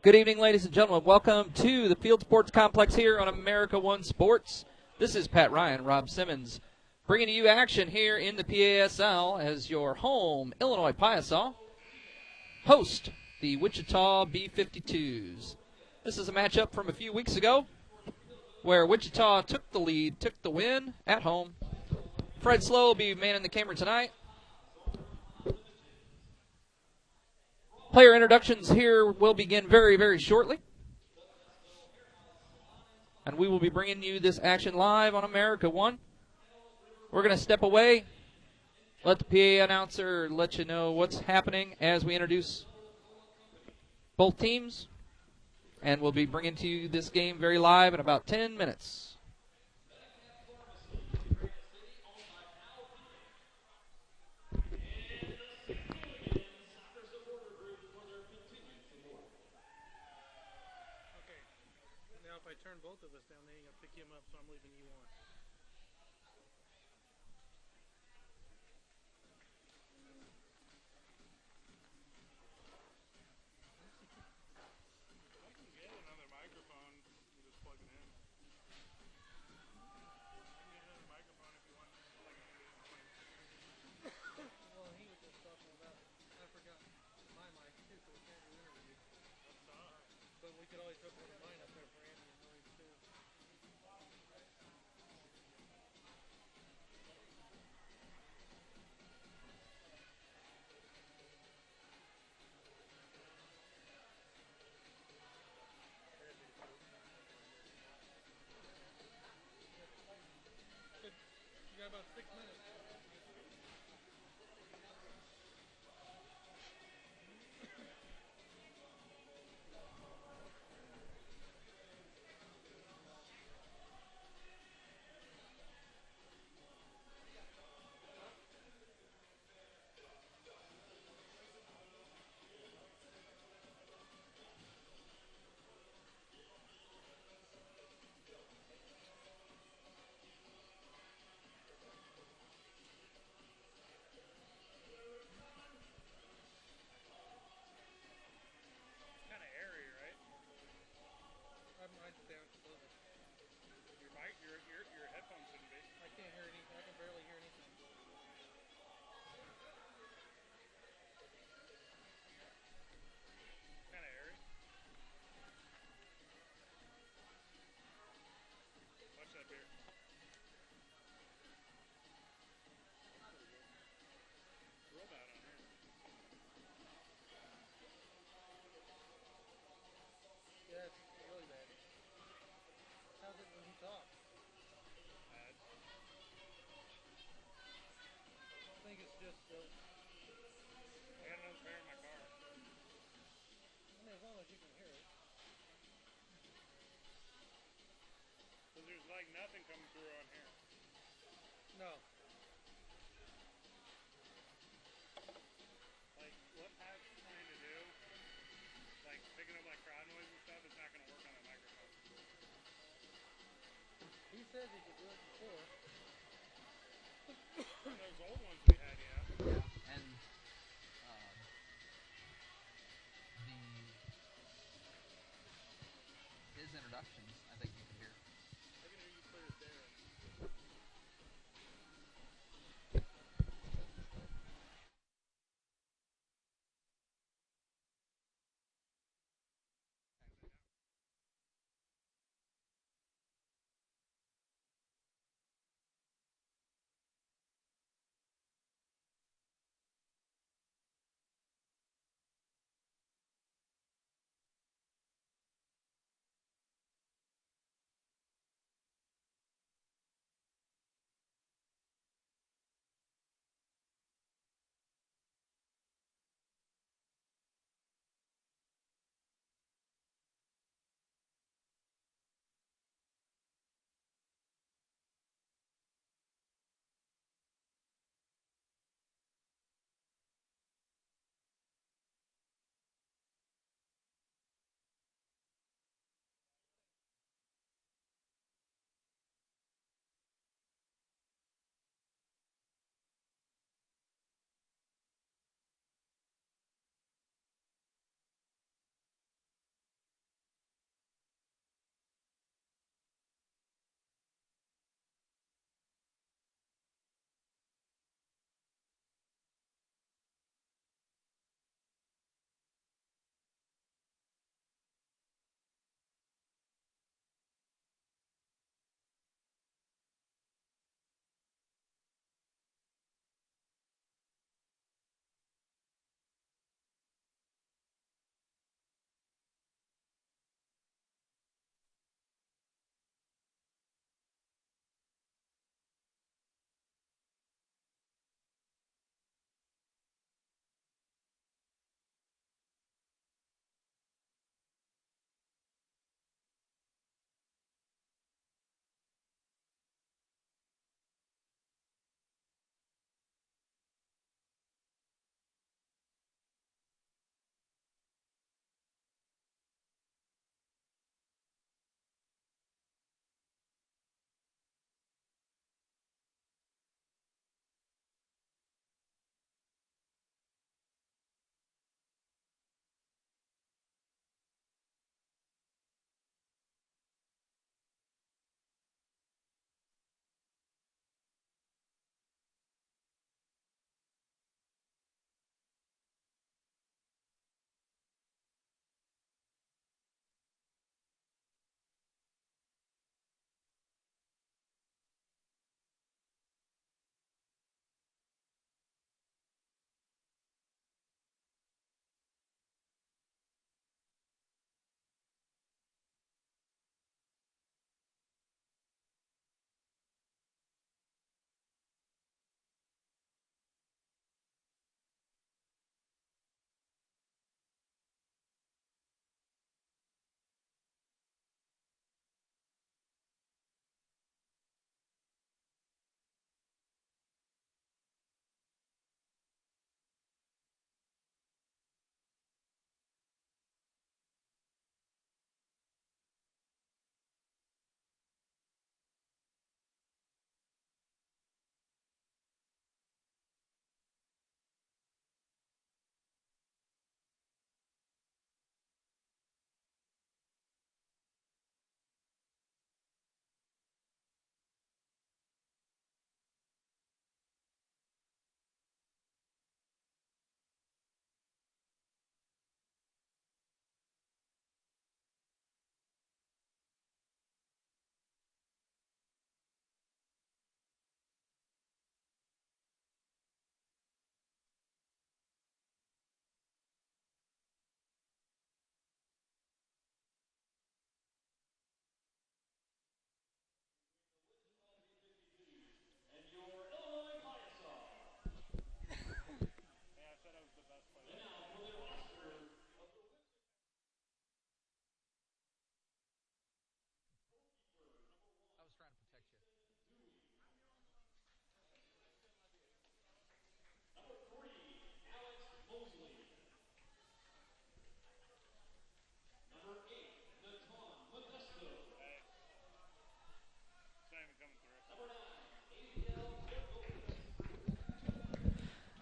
Good evening, ladies and gentlemen. Welcome to the Field Sports Complex here on America One Sports. This is Pat Ryan, Rob Simmons, bringing you action here in the PASL as your home Illinois Piasa host the Wichita B-52s. This is a matchup from a few weeks ago where Wichita took the lead, took the win at home. Fred Slow will be manning the camera tonight. Player introductions here will begin very, very shortly. And we will be bringing you this action live on America One. We're going to step away, let the PA announcer let you know what's happening as we introduce both teams. And we'll be bringing to you this game very live in about 10 minutes. If I turn both of us down, they ain't gonna pick him up, so I'm leaving you on. I can get another microphone and just plug it in. I can get another microphone if you want to plug it in. Well, he was just talking about, I forgot my mic too, so we can't do interviews. That's all. But we could always hook one of mine up there for Andy and noise too. You got about 6 minutes. Your headphones shouldn't be. I can't hear anything. I can barely hear anything. Kind of airy. Watch that beer. Real bad on here. Yeah, it's really bad. How's it when you talk? Bad. I think it's just I got another pair in my car. I mean, as long as you can hear it. Because there's like nothing coming through on here. No. Like, what Pat's trying to do, like picking up like crowd noise and stuff, is not going to work on the microphone. He says he could do it before. Those old ones we had, yeah. Yeah, and his introductions, I think you can hear. I can hear you clear as day.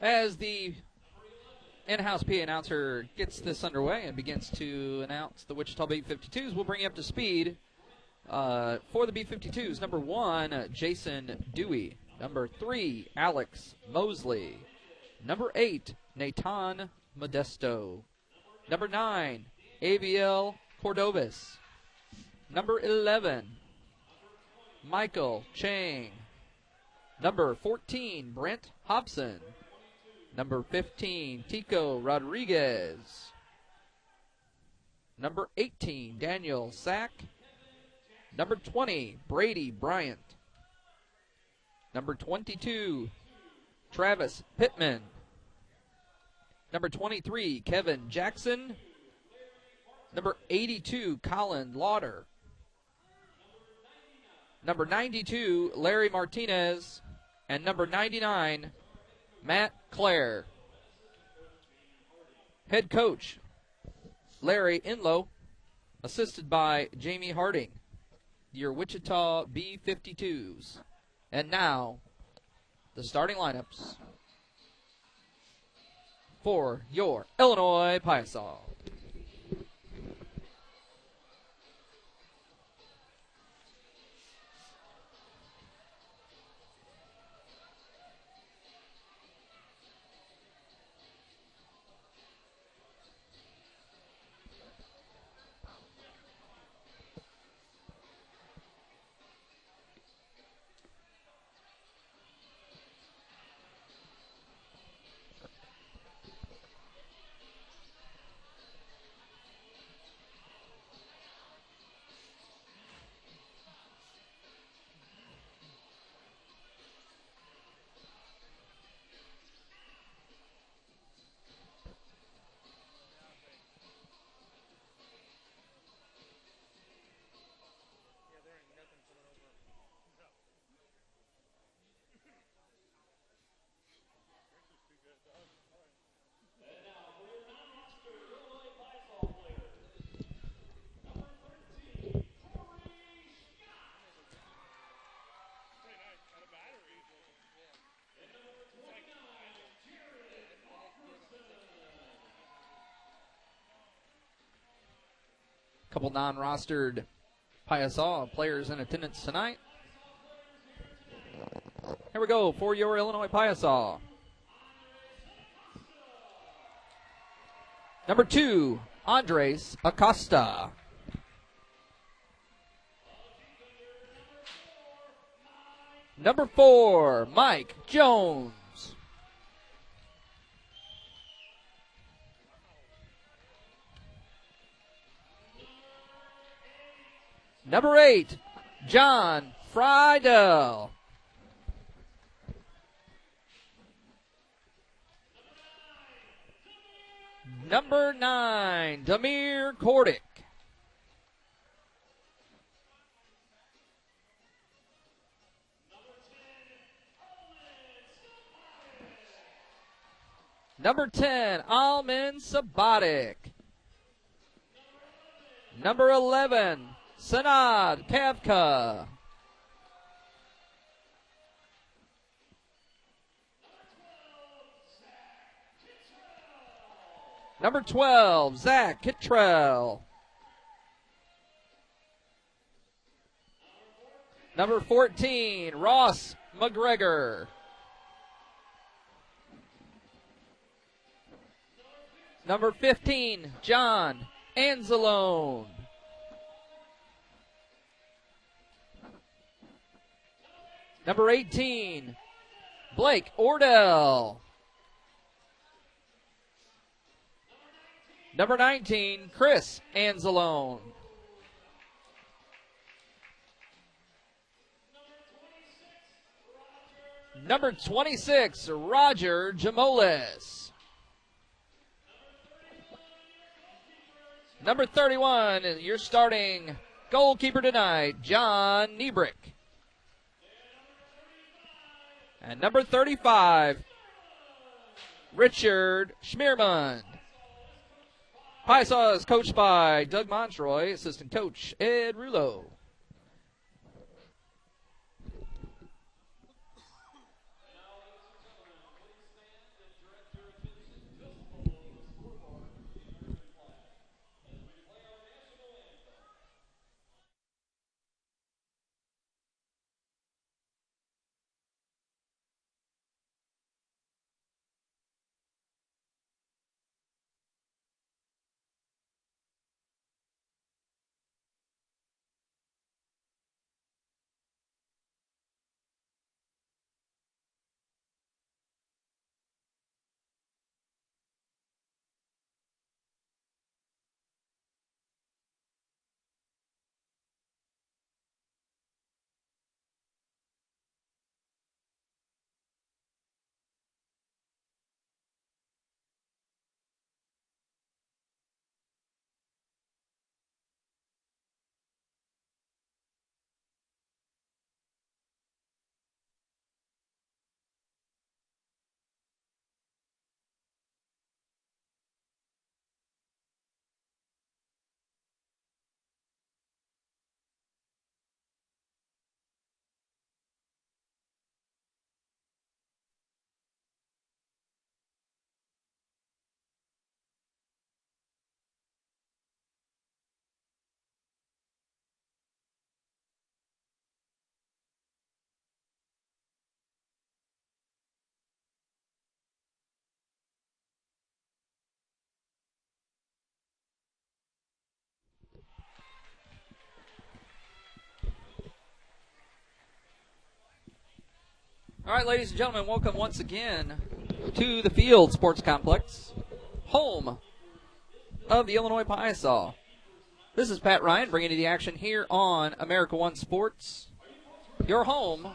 As the in-house PA announcer gets this underway and begins to announce the Wichita B-52s, we'll bring you up to speed. For the B-52s, number 1, Jason Dewey. Number 3, Alex Mosley. Number 8, Nathan Modesto. Number 9, Aviel Cordovas. Number 11, Michael Chang. Number 14, Brent Hobson. Number 15, Tico Rodriguez. Number 18, Daniel Sack. Number 20, Brady Bryant. Number 22, Travis Pittman. Number 23, Kevin Jackson. Number 82, Colin Lauder. Number 92, Larry Martinez. And number 99, Matt Clare. Head coach, Larry Inlow, assisted by Jamie Harding. Your Wichita B-52s. And now, the starting lineups for your Illinois Piasa. Yeah, there ain't nothing coming over. No. This is too good, dog. All right. Pretty nice. Got a battery. Yeah. It's like, Couple non-rostered Piasa players in attendance tonight. Here we go for your Illinois Piasa. Number 2, Andres Acosta. Number 4, Mike Jones. Number 8, John Friedel. Number 9, Damir Kordick. Number 10, Almin Sabatic. Number 11, Sanad Kavka. Number 12, Zach Kittrell. Number 14, Ross McGregor. Number 15, John Anzalone. Number 18, Blake Ordell. Number 19, Chris Anzalone. Number 26, Roger Jamolis. Number 31, your starting goalkeeper tonight, John Niebrick. And number 35, Richard Schmierman. Piasa is coached by Doug Montroy, assistant coach Ed Rulo. All right, ladies and gentlemen, welcome once again to the Field Sports Complex, home of the Illinois Piasa. This is Pat Ryan bringing you the action here on America One Sports, your home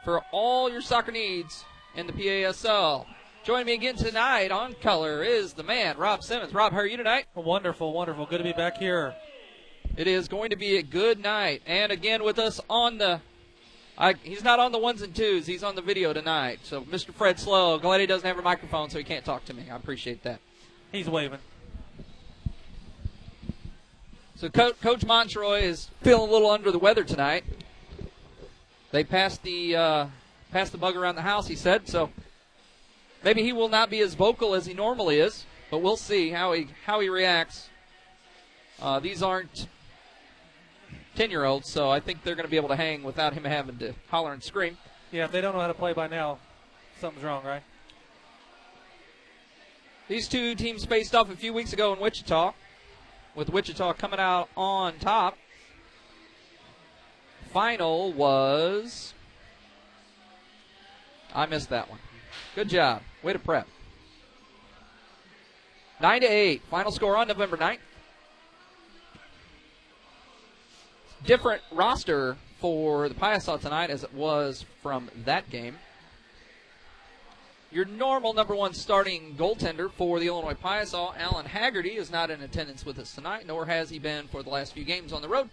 for all your soccer needs in the PASL. Joining me again tonight on color is the man, Rob Simmons. Rob, how are you tonight? Wonderful, wonderful. Good to be back here. It is going to be a good night. And again with us on the he's not on the ones and twos. He's on the video tonight. So, Mr. Fred Slow, glad he doesn't have a microphone so he can't talk to me. I appreciate that. He's waving. So, Coach Montroy is feeling a little under the weather tonight. They passed the bug around the house, he said. So, maybe he will not be as vocal as he normally is, but we'll see how he reacts. These aren't 10-year-olds, so I think they're going to be able to hang without him having to holler and scream. Yeah, if they don't know how to play by now, something's wrong, right? These two teams faced off a few weeks ago in Wichita, with Wichita coming out on top. Final was... I missed that one. Good job. Way to prep. 9-8. Final score on November 9th. Different roster for the Piasa tonight as it was from that game. Your normal number one starting goaltender for the Illinois Piasa, Alan Haggerty, is not in attendance with us tonight, nor has he been for the last few games on the road.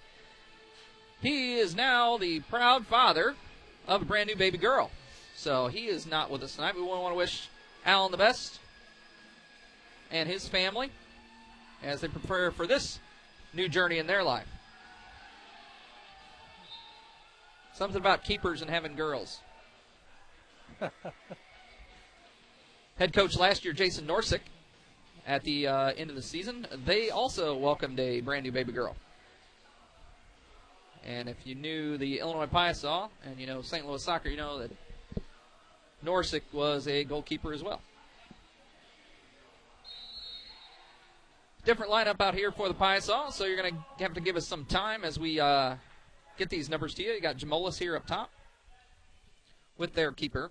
He is now the proud father of a brand new baby girl. So he is not with us tonight. We want to wish Alan the best and his family as they prepare for this new journey in their life. Something about keepers and having girls. Head coach last year, Jason Norsik, at the end of the season, they also welcomed a brand new baby girl. And if you knew the Illinois Piasa and you know St. Louis soccer, you know that Norsik was a goalkeeper as well. Different lineup out here for the Piasa, so you're going to have to give us some time as we get these numbers to you. You got Jamolis here up top with their keeper.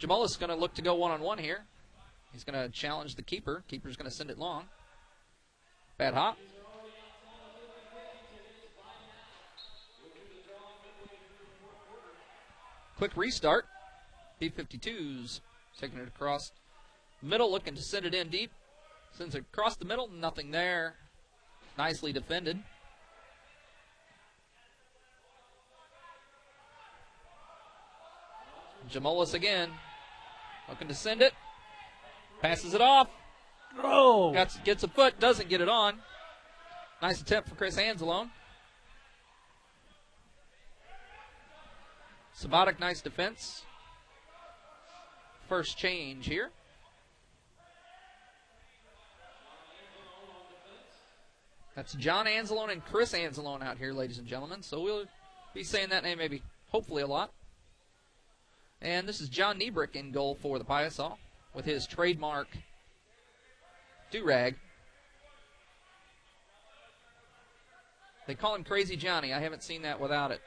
Jamolis is going to look to go one-on-one here. He's going to challenge the keeper. Keeper's going to send it long. Bad hop. Quick restart. B-52s taking it across middle, looking to send it in deep. Sends it across the middle, nothing there. Nicely defended. Jamolis again. Looking to send it. Passes it off. Oh! Gets a foot, doesn't get it on. Nice attempt for Chris Anzalone. Sabatic, nice defense. First change here. That's John Anzalone and Chris Anzalone out here, ladies and gentlemen. So we'll be saying that name maybe, hopefully, a lot. And this is John Niebrick in goal for the Piasa with his trademark do-rag. They call him Crazy Johnny. I haven't seen that without it.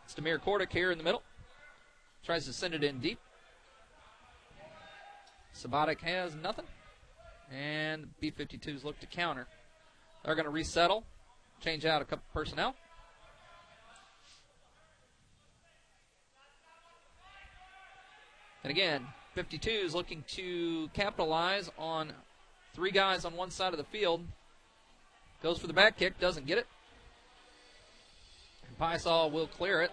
It's Demir Kordic here in the middle. Tries to send it in deep. Sabatic has nothing. And B-52s look to counter. They're going to resettle, change out a couple personnel. And again, 52s looking to capitalize on three guys on one side of the field. Goes for the back kick, doesn't get it. And Piasa will clear it.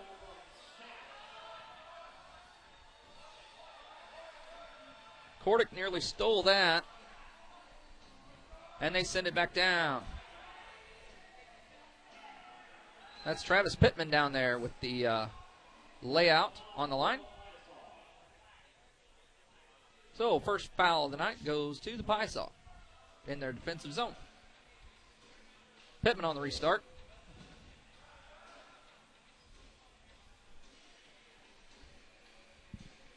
Kordic nearly stole that. And they send it back down. That's Travis Pittman down there with the layout on the line. So first foul of the night goes to the Piasa in their defensive zone. Pittman on the restart.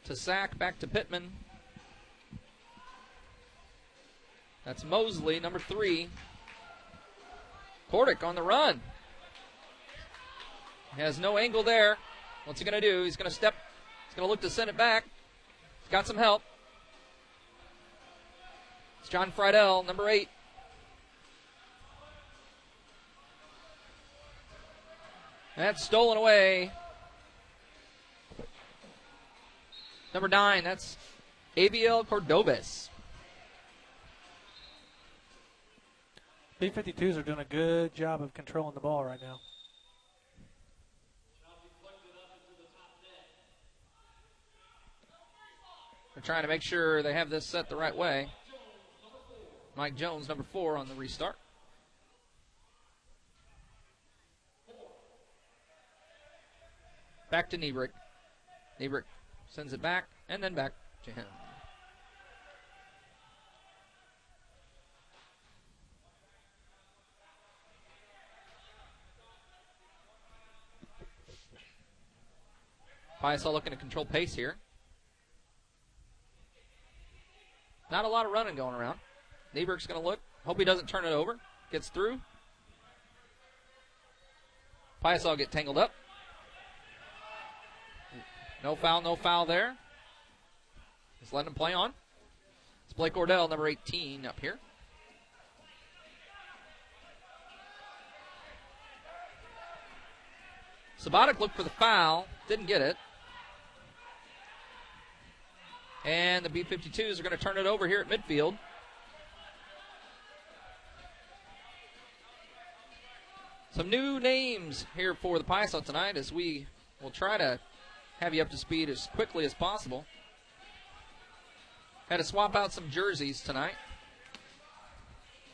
To Sack, back to Pittman. That's Mosley, number 3. Kordick on the run. He has no angle there. What's he going to do? He's going to step. He's going to look to send it back. He's got some help. It's John Friedel, number 8. That's stolen away. Number 9, that's Aviel Cordobes. B-52s are doing a good job of controlling the ball right now. They're trying to make sure they have this set the right way. Mike Jones, number 4, on the restart. Back to Niebrick. Niebrick sends it back, and then back to him. Piasa looking to control pace here. Not a lot of running going around. Niebrick's going to look. Hope he doesn't turn it over. Gets through. Piasa will get tangled up. No foul there. Just letting him play on. It's Blake Ordell, number 18, up here. Sabatic looked for the foul. Didn't get it. And the B-52s are going to turn it over here at midfield. Some new names here for the Piasa tonight as we will try to have you up to speed as quickly as possible. Had to swap out some jerseys tonight.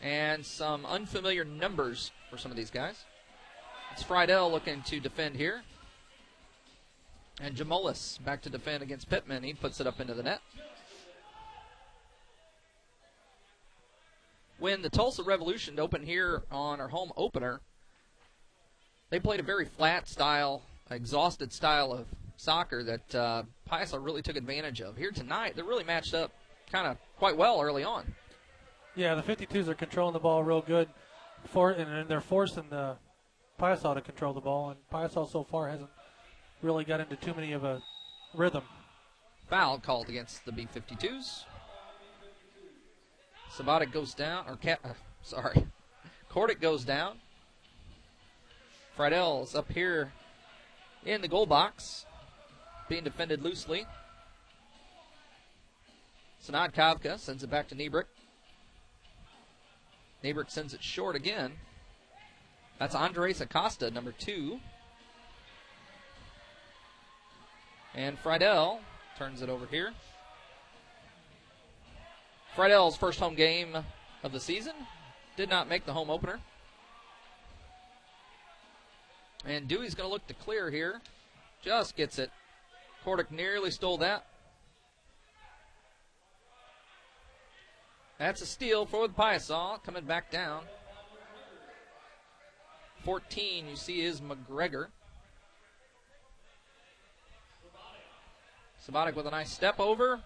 And some unfamiliar numbers for some of these guys. It's Friedel looking to defend here. And Jamolis back to defend against Pittman. He puts it up into the net. When the Tulsa Revolution opened here on our home opener, they played a very flat style, exhausted style of soccer that Piasa really took advantage of. Here tonight, they're really matched up kind of quite well early on. Yeah, the 52s are controlling the ball real good, and they're forcing the Piasa to control the ball, and Piasa so far hasn't really got into too many of a rhythm. Foul called against the B-52s. Sabatic goes down, Kordick goes down. Friedel's up here in the goal box, being defended loosely. Sanad Kavka sends it back to Niebrick. Niebrick sends it short again. That's Andres Acosta, number 2. And Friedel turns it over here. Friedel's first home game of the season. Did not make the home opener. And Dewey's going to look to clear here. Just gets it. Kordick nearly stole that. That's a steal for the Piasa, coming back down. 14, you see, is McGregor. Sabatic with a nice step over.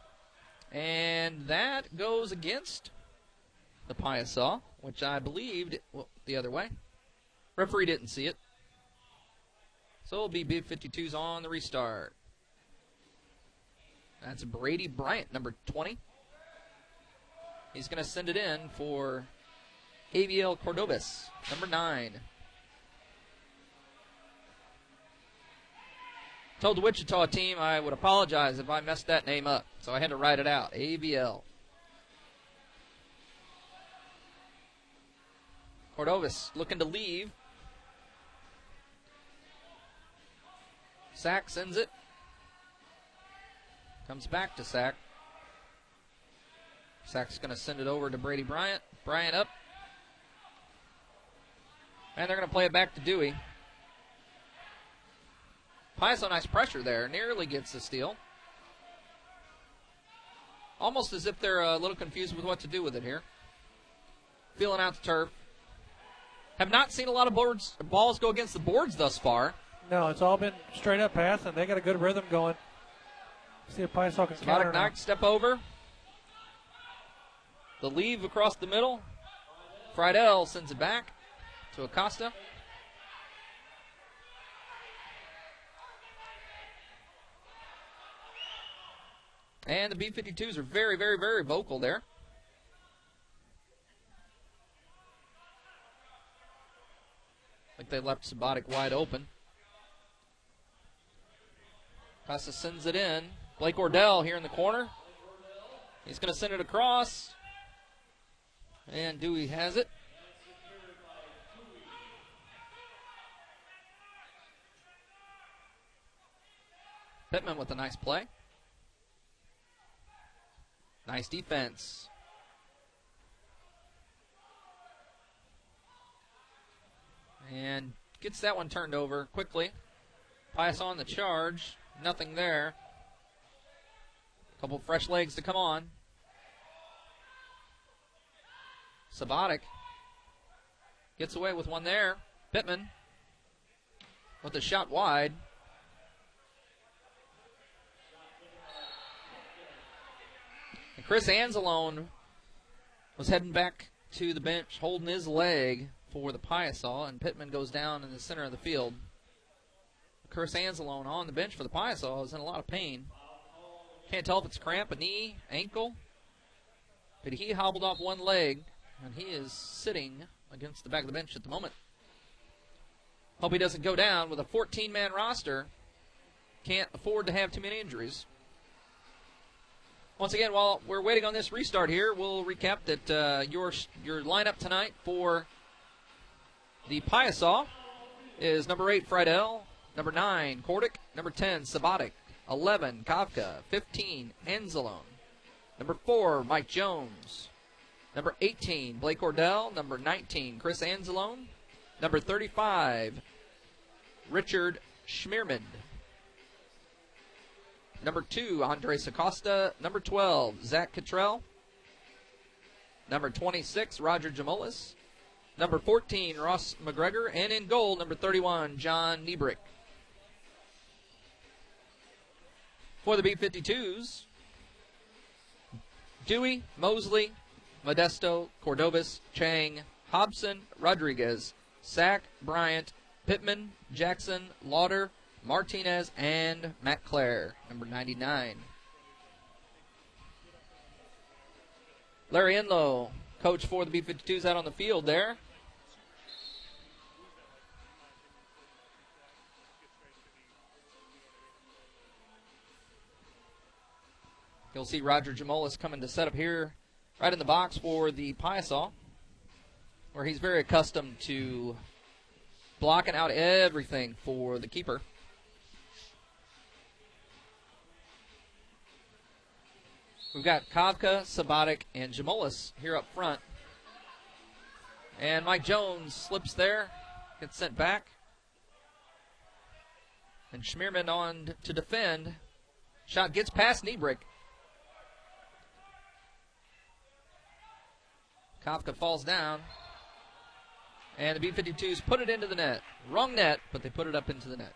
And that goes against the Piasa, which I believed the other way. Referee didn't see it. So it'll be B-52s on the restart. That's Brady Bryant, number 20. He's going to send it in for Aviel Cordobes, number 9. Told the Wichita team I would apologize if I messed that name up, so I had to write it out. Aviel Cordobes looking to leave. Sack sends it. Comes back to Sack. Sack's going to send it over to Brady Bryant. Bryant up. And they're going to play it back to Dewey. Piasa, nice pressure there. Nearly gets the steal. Almost as if they're a little confused with what to do with it here. Feeling out the turf. Have not seen a lot of balls go against the boards thus far. No, it's all been straight up pass, and they got a good rhythm going. See if Piasa can counter now. Step over. The leave across the middle. Friedel sends it back. to Acosta. And the B-52s are very, very, very vocal there. Like they left Sabatic wide open. Acosta sends it in. Blake Ordell here in the corner. He's going to send it across. And Dewey has it. Pittman with a nice play. Nice defense. And gets that one turned over quickly. Piasa on the charge. Nothing there. Couple fresh legs to come on. Sabatic gets away with one there. Pittman with a shot wide. And Chris Anzalone was heading back to the bench, holding his leg for the Piasa, and Pittman goes down in the center of the field. Chris Anzalone on the bench for the Piasa is in a lot of pain. Can't tell if it's cramp, a knee, ankle. But he hobbled off one leg, and he is sitting against the back of the bench at the moment. Hope he doesn't go down. With a 14-man roster, can't afford to have too many injuries. Once again, while we're waiting on this restart here, we'll recap that your lineup tonight for the Piasa is number 8, Friedel, number 9, Kordick, number 10, Sabatic, 11, Kavka, 15, Anzalone, number 4, Mike Jones, number 18, Blake Ordell, number 19, Chris Anzalone, number 35, Richard Schmierman, number 2, Andres Acosta, number 12, Zach Cottrell, number 26, Roger Jamolis, number 14, Ross McGregor, and in goal, number 31, John Niebrick. For the B-52s, Dewey, Mosley, Modesto, Cordovas, Chang, Hobson, Rodriguez, Sack, Bryant, Pittman, Jackson, Lauder, Martinez, and Matt Clare, number 99. Larry Enlow, coach for the B-52s, out on the field there. You'll see Roger Jamolis coming to set up here right in the box for the Piasa, where he's very accustomed to blocking out everything for the keeper. We've got Kavka, Sabatic, and Jamolis here up front. And Mike Jones slips there, gets sent back. And Schmierman on to defend. Shot gets past Niebrick. Kafka falls down. And the B-52s put it into the net. Wrong net, but they put it up into the net.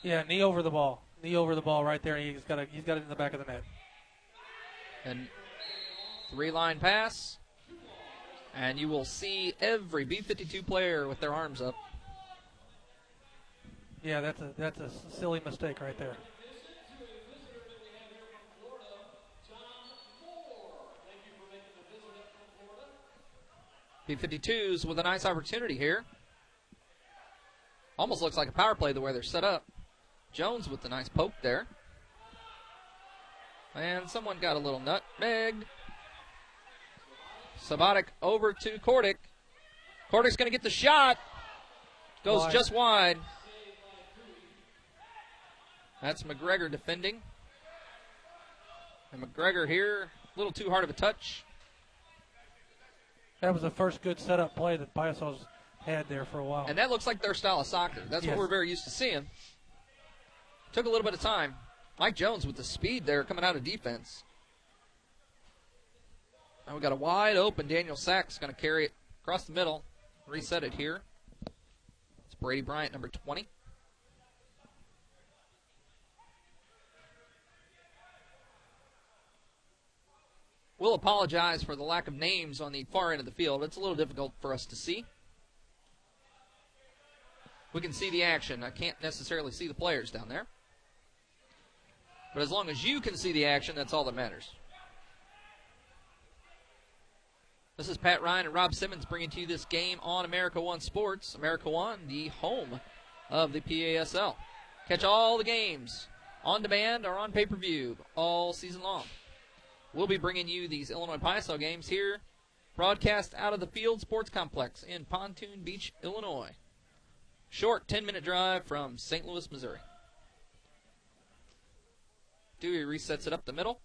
Yeah, knee over the ball. Knee over the ball right there. He's got it in the back of the net. And 3-line pass. And you will see every B-52 player with their arms up. Yeah, that's a silly mistake right there. B-52s with a nice opportunity here. Almost looks like a power play the way they're set up. Jones with the nice poke there. And someone got a little nutmegged. Sabatic over to Kordick. Kordick's going to get the shot. Goes wide. Just wide. That's McGregor defending. And McGregor here, a little too hard of a touch. That was the first good setup play that Piasa's had there for a while. And that looks like their style of soccer. That's yes. what we're very used to seeing. Took a little bit of time. Mike Jones with the speed there coming out of defense. Now we got a wide open Daniel Sachs going to carry it across the middle. Reset it here. It's Brady Bryant, number 20. We'll apologize for the lack of names on the far end of the field. It's a little difficult for us to see. We can see the action. I can't necessarily see the players down there. But as long as you can see the action, that's all that matters. This is Pat Ryan and Rob Simmons bringing to you this game on America One Sports. America One, the home of the PASL. Catch all the games on demand or on pay-per-view all season long. We'll be bringing you these Illinois Piasa games here, broadcast out of the Field Sports Complex in Pontoon Beach, Illinois. Short 10-minute drive from St. Louis, Missouri. Dewey resets it up the middle.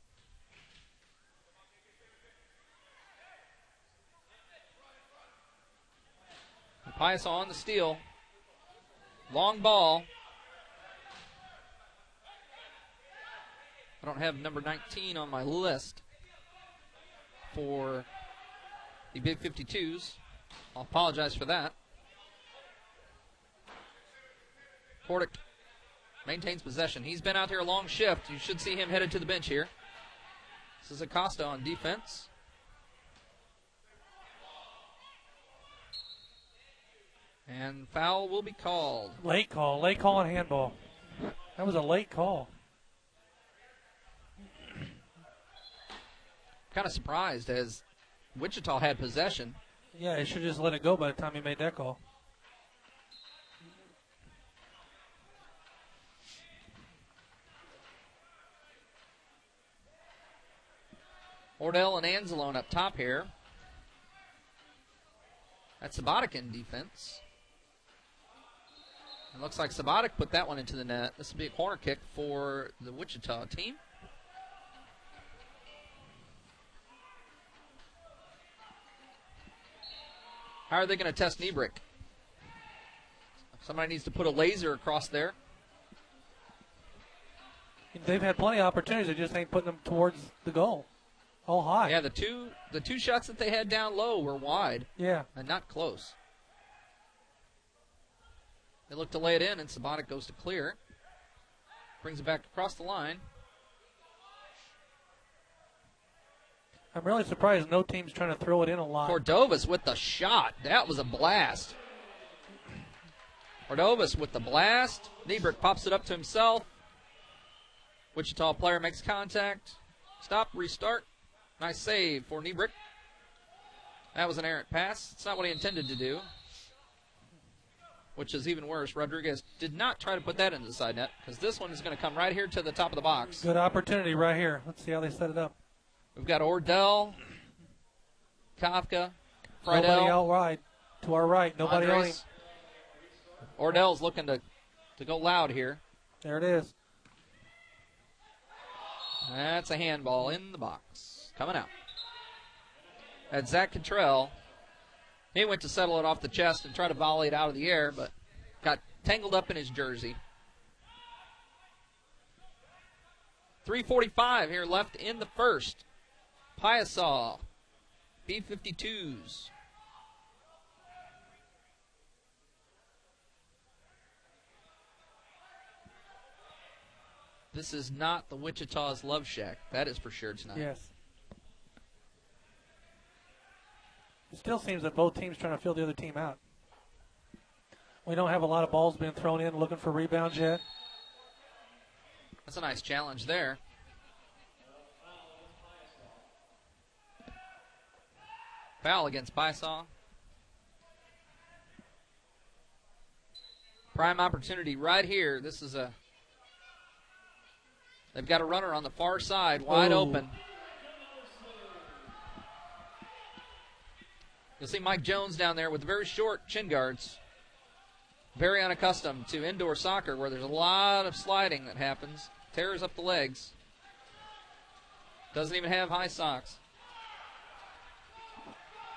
Piasa on the steal. Long ball. I don't have number 19 on my list for the B-52s. I'll apologize for that. Portick maintains possession. He's been out here a long shift. You should see him headed to the bench here. This is Acosta on defense. And foul will be called. Late call on handball. That was a late call. Kind of surprised as Wichita had possession. Yeah, he should have just let it go by the time he made that call. Ordell and Anzalone up top here. That's Sabatic in defense. It looks like Sabatic put that one into the net. This will be a corner kick for the Wichita team. How are they going to test Niebrick? Somebody needs to put a laser across there. They've had plenty of opportunities. They just ain't putting them towards the goal. All high. Yeah, the two shots that they had down low were wide. Yeah. And not close. They look to lay it in, and Sabatic goes to clear. Brings it back across the line. I'm really surprised no team's trying to throw it in a lot. Cordovas with the shot. That was a blast. Cordovas with the blast. Niebrick pops it up to himself. Wichita player makes contact. Stop, restart. Nice save for Niebrick. That was an errant pass. It's not what he intended to do, which is even worse. Rodriguez did not try to put that into the side net because this one is going to come right here to the top of the box. Good opportunity right here. Let's see how they set it up. We've got Ordell, Kafka, Friedel. Nobody out wide. To our right. Nobody on him. Ordell's looking to go loud here. There it is. That's a handball in the box. Coming out. At Zach Cottrell. He went to settle it off the chest and try to volley it out of the air, but got tangled up in his jersey. 3:45 here left in the first. Piasa, B-52s. This is not the Wichita's Love Shack. That is for sure tonight. Yes. It still seems that both teams trying to fill the other team out. We don't have a lot of balls being thrown in looking for rebounds yet. That's a nice challenge there. Foul against Piasa. Prime opportunity right here. This is they've got a runner on the far side, wide open. You'll see Mike Jones down there with very short shin guards. Very unaccustomed to indoor soccer where there's a lot of sliding that happens. Tears up the legs. Doesn't even have high socks.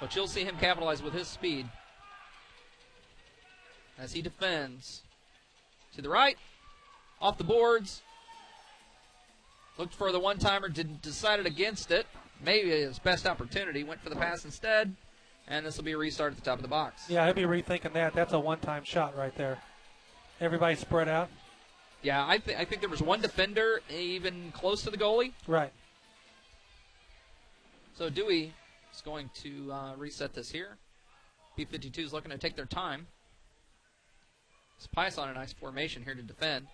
But you'll see him capitalize with his speed as he defends. To the right, off the boards. Looked for the one-timer, decided against it. Maybe his best opportunity. Went for the pass instead. And this will be a restart at the top of the box. Yeah, I'd be rethinking that. That's a one-time shot right there. Everybody spread out. Yeah, I think there was one defender even close to the goalie. Right. So Dewey is going to reset this here. B-52 is looking to take their time. It's Piasa on a nice formation here to defend.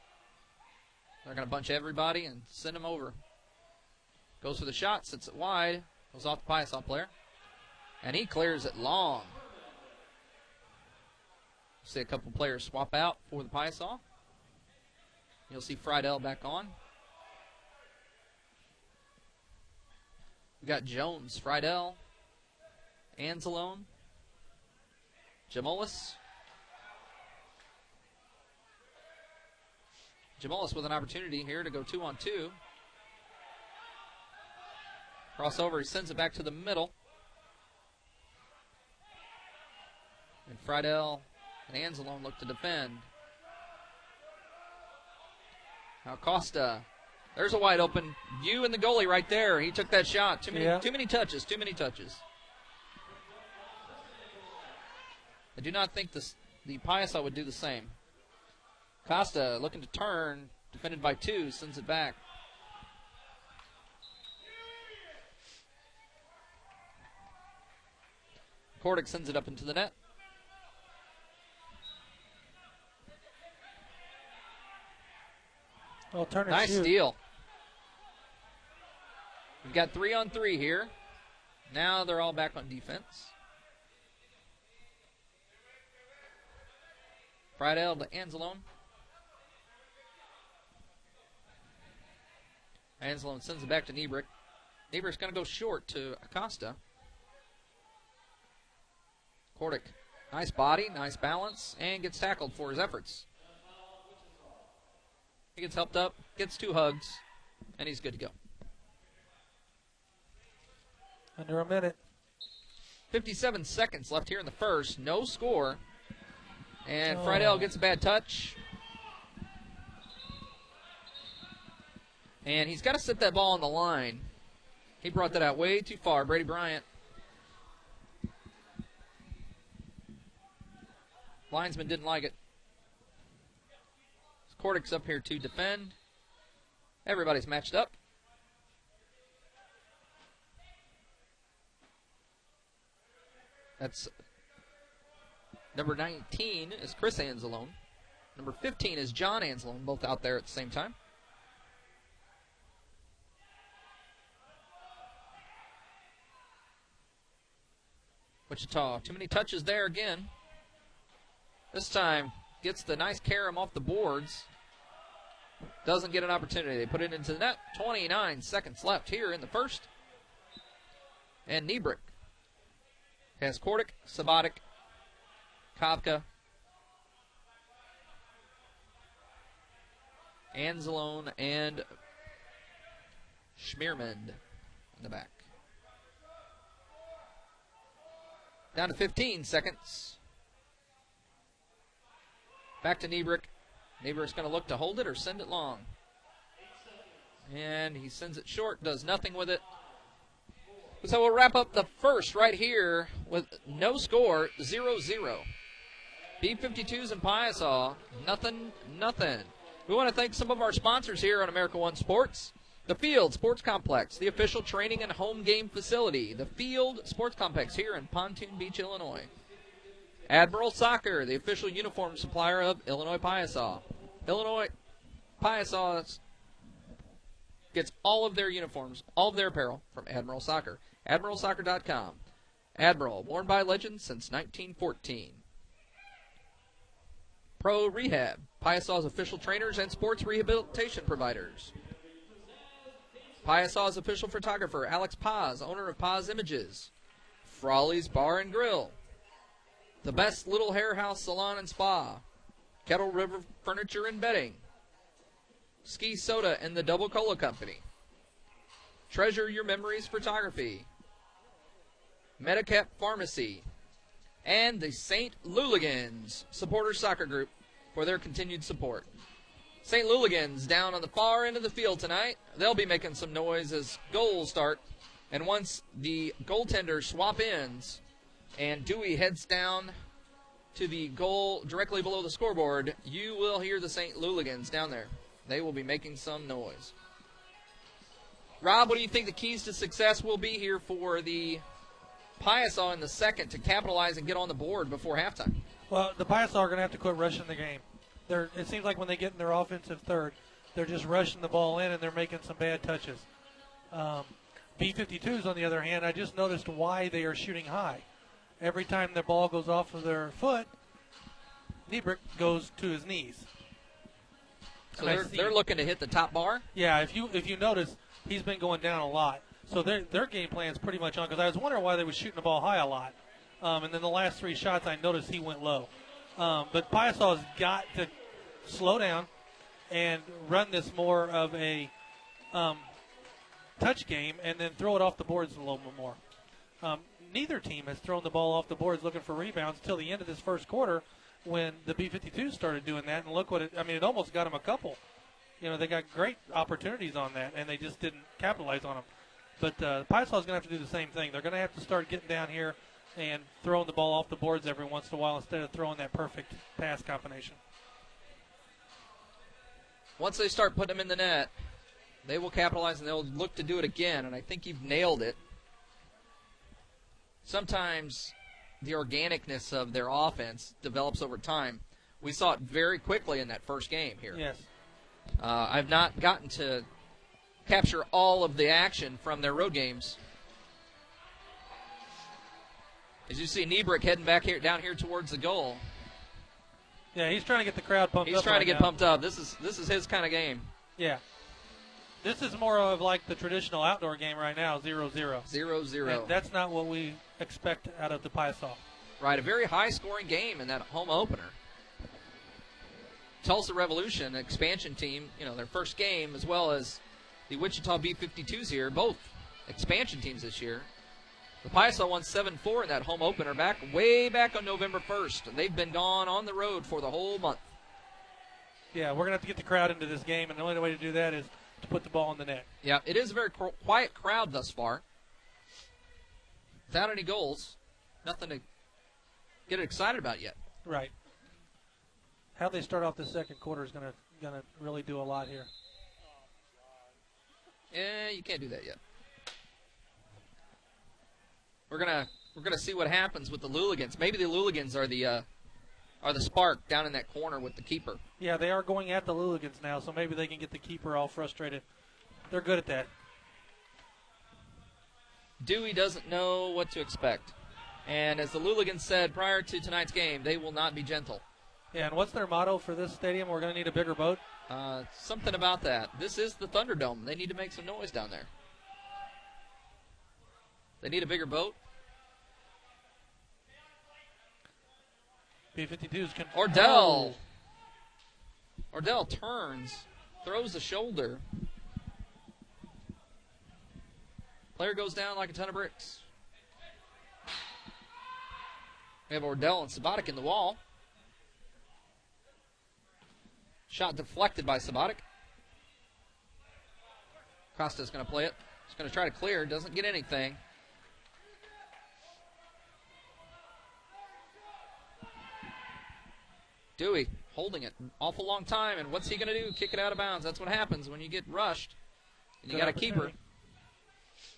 They're going to bunch everybody and send them over. Goes for the shot, sits it wide, goes off the Piasa player, and he clears it long. See a couple players swap out for the Piasa. You'll see Friedel back on. We got Jones, Friedel, Anzalone, Jamolis. Jamolis with an opportunity here to go 2-on-2. Crossover, he sends it back to the middle. And Friedel and Anzalone look to defend. Now Costa. There's a wide open view in the goalie right there. He took that shot. Too many touches. I do not think the Piasa would do the same. Costa looking to turn, defended by two, sends it back. Kordic sends it up into the net. Well, turn and nice shoot. steal. We've got 3-on-3 here. Now they're all back on defense. Friedel to Anzalone. Anzalone sends it back to Niebrick. Niebrick's going to go short to Acosta. Kordic, nice body, nice balance, and gets tackled for his efforts. He gets helped up, gets 2 hugs, and he's good to go. Under a minute. 57 seconds left here in the first. No score. And Friedel gets a bad touch. And he's got to set that ball on the line. He brought that out way too far. Brady Bryant. Linesman didn't like it. Kordic's up here to defend. Everybody's matched up. That's number 19 is Chris Anzalone. Number 15 is John Anzalone, both out there at the same time. Wichita, too many touches there again. This time, gets the nice carom off the boards. Doesn't get an opportunity. They put it into the net. 29 seconds left here in the first. And Niebrick has Kordic, Sabatic, Kopka, Anzalone, and Schmiermund in the back. Down to 15 seconds. Back to Niebrick. Niebrick's going to look to hold it or send it long. And he sends it short, does nothing with it. So we'll wrap up the first right here with no score, 0-0. B-52s and Piasa, nothing. We want to thank some of our sponsors here on America One Sports. The Field Sports Complex, the official training and home game facility. The Field Sports Complex here in Pontoon Beach, Illinois. Admiral Soccer, the official uniform supplier of Illinois Piasa. Illinois Piasa gets all of their uniforms, all of their apparel from Admiral Soccer. AdmiralSoccer.com. Admiral, worn by legends since 1914. Pro Rehab, Piasa's official trainers and sports rehabilitation providers. Piasa's official photographer, Alex Paz, owner of Paz Images. Frawley's Bar and Grill. The Best Little Hair House Salon and Spa. Kettle River Furniture and Bedding. Ski Soda and the Double Cola Company. Treasure Your Memories Photography. Medicap Pharmacy. And the St. Luligans Supporters Soccer Group for their continued support. St. Luligans down on the far end of the field tonight. They'll be making some noise as goals start. And once the goaltenders swap ends and Dewey heads down to the goal directly below the scoreboard, you will hear the St. Luligans down there. They will be making some noise. Rob, what do you think the keys to success will be here for the Piasa in the second to capitalize and get on the board before halftime? Well, the Piasa are going to have to quit rushing the game. It seems like when they get in their offensive third, they're just rushing the ball in and they're making some bad touches. B-52s, on the other hand, I just noticed why they are shooting high. Every time the ball goes off of their foot, Niebrick goes to his knees. So they're looking to hit the top bar? Yeah, if you notice, he's been going down a lot. So their game plan is pretty much on, because I was wondering why they were shooting the ball high a lot. And then the last 3 shots, I noticed he went low. But Piasa has got to slow down and run this more of a touch game and then throw it off the boards a little bit more. Neither team has thrown the ball off the boards looking for rebounds until the end of this first quarter when the B-52s started doing that. And look what it almost got them a couple. They got great opportunities on that, and they just didn't capitalize on them. But Piasa is going to have to do the same thing. They're going to have to start getting down here and throwing the ball off the boards every once in a while instead of throwing that perfect pass combination. Once they start putting them in the net, they will capitalize and they'll look to do it again, and I think you've nailed it. Sometimes the organicness of their offense develops over time. We saw it very quickly in that first game here. Yes. I've not gotten to capture all of the action from their road games. As you see, Niebrick heading back down here towards the goal. Yeah, he's trying to get the crowd pumped up. He's trying to get pumped up. This is his kind of game. Yeah. This is more of like the traditional outdoor game right now, 0-0. 0-0. And that's not what we expect out of the Piasa. Right, a very high-scoring game in that home opener. Tulsa Revolution, expansion team, their first game, as well as the Wichita B-52s here, both expansion teams this year. The Piasa won 7-4 in that home opener way back on November 1st. They've been gone on the road for the whole month. Yeah, we're going to have to get the crowd into this game, and the only way to do that is to put the ball in the net. Yeah, it is a very quiet crowd thus far. Without any goals, nothing to get excited about yet. Right. How they start off the second quarter is going to really do a lot here. Yeah, you can't do that yet. We're gonna see what happens with the Luligans. Maybe the Luligans are the spark down in that corner with the keeper. Yeah, they are going at the Luligans now, so maybe they can get the keeper all frustrated. They're good at that. Dewey doesn't know what to expect. And as the Luligans said prior to tonight's game, they will not be gentle. Yeah, and what's their motto for this stadium? We're going to need a bigger boat? Something about that. This is the Thunderdome. They need to make some noise down there. They need a bigger boat. B-52s can... Ordell turns, throws the shoulder. Player goes down like a ton of bricks. We have Ordell and Sabatic in the wall. Shot deflected by Sabatic. Costa's going to play it. He's going to try to clear. Doesn't get anything. Dewey holding it an awful long time, and what's he going to do? Kick it out of bounds. That's what happens when you get rushed. And you got a keeper.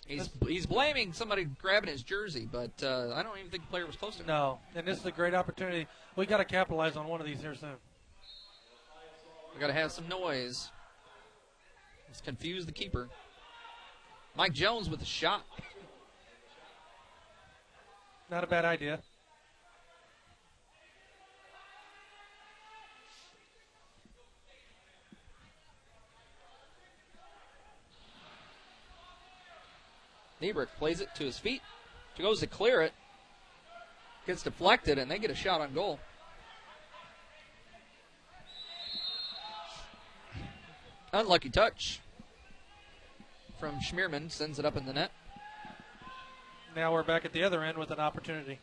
He's blaming somebody grabbing his jersey, but I don't even think the player was close to him. No, and this is a great opportunity. We got to capitalize on one of these here soon. We got to have some noise. Let's confuse the keeper. Mike Jones with a shot. Not a bad idea. Niebrick plays it to his feet. Goes to clear it. Gets deflected, and they get a shot on goal. Unlucky touch from Schmierman. Sends it up in the net. Now we're back at the other end with an opportunity.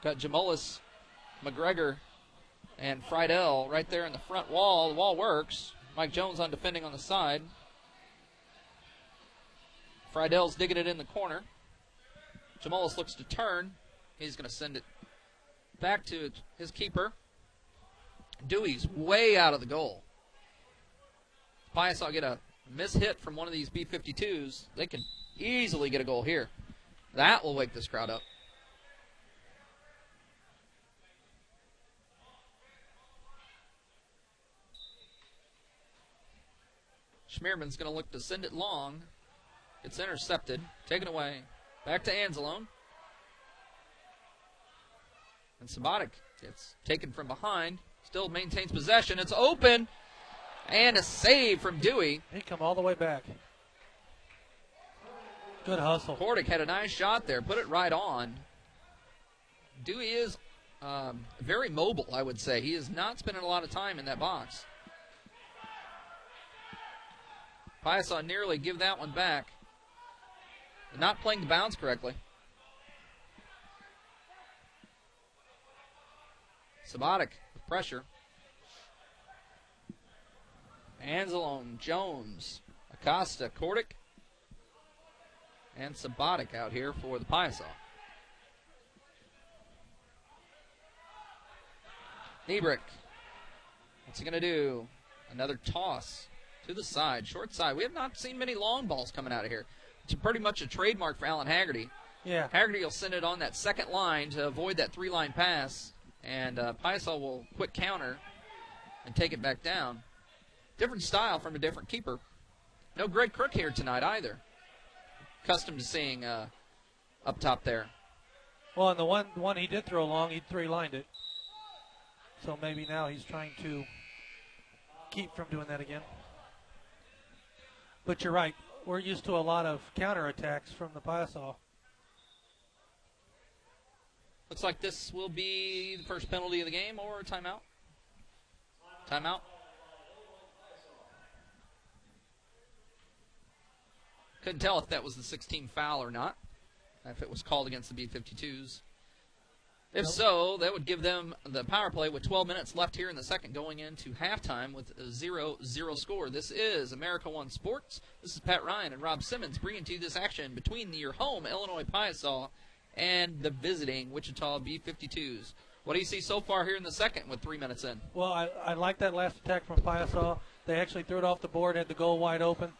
Got Jamolis, McGregor, and Friedel right there in the front wall. The wall works. Mike Jones on defending on the side. Friedel's digging it in the corner. Jamolis looks to turn. He's going to send it back to his keeper. Dewey's way out of the goal. Piasa will get a mishit from one of these B-52s. They can easily get a goal here. That will wake this crowd up. Schmierman's going to look to send it long. It's intercepted, taken away. Back to Anzalone. And Sabatic gets taken from behind. Still maintains possession. It's open. And a save from Dewey. He come all the way back. Good hustle. Kordick had a nice shot there. Put it right on. Dewey is very mobile, I would say. He is not spending a lot of time in that box. Piasa nearly give that one back. Not playing the bounce correctly. Sabatic with pressure. Anzalone, Jones, Acosta, Kordick, and Sabatic out here for the Piasa. Niebrick. What's he going to do? Another toss to the side, short side. We have not seen many long balls coming out of here. It's pretty much a trademark for Alan Haggerty. Yeah. Haggerty will send it on that second line to avoid that three-line pass, and Piasa will quick counter and take it back down. Different style from a different keeper. No Greg Crook here tonight either. Accustomed to seeing up top there. Well, and the one he did throw long, he three-lined it. So maybe now he's trying to keep from doing that again. But you're right. We're used to a lot of counterattacks from the Piasa. Looks like this will be the first penalty of the game or timeout. Timeout. Couldn't tell if that was the 16th foul or not, if it was called against the B-52s. If so, that would give them the power play with 12 minutes left here in the second, going into halftime with a 0-0 score. This is America One Sports. This is Pat Ryan and Rob Simmons bringing to you this action between your home Illinois Piasa and the visiting Wichita B-52s. What do you see so far here in the second with 3 minutes in? Well, I like that last attack from Piasa. They actually threw it off the board, had the goal wide open.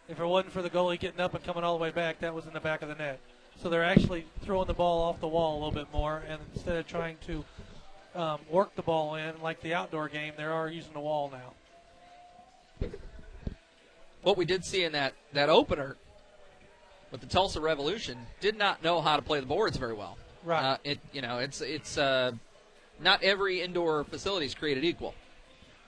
If it wasn't for the goalie getting up and coming all the way back, that was in the back of the net. So they're actually throwing the ball off the wall a little bit more, and instead of trying to work the ball in like the outdoor game, they are using the wall now. What we did see in that opener with the Tulsa Revolution did not know how to play the boards very well. Right. It's not every indoor facility is created equal.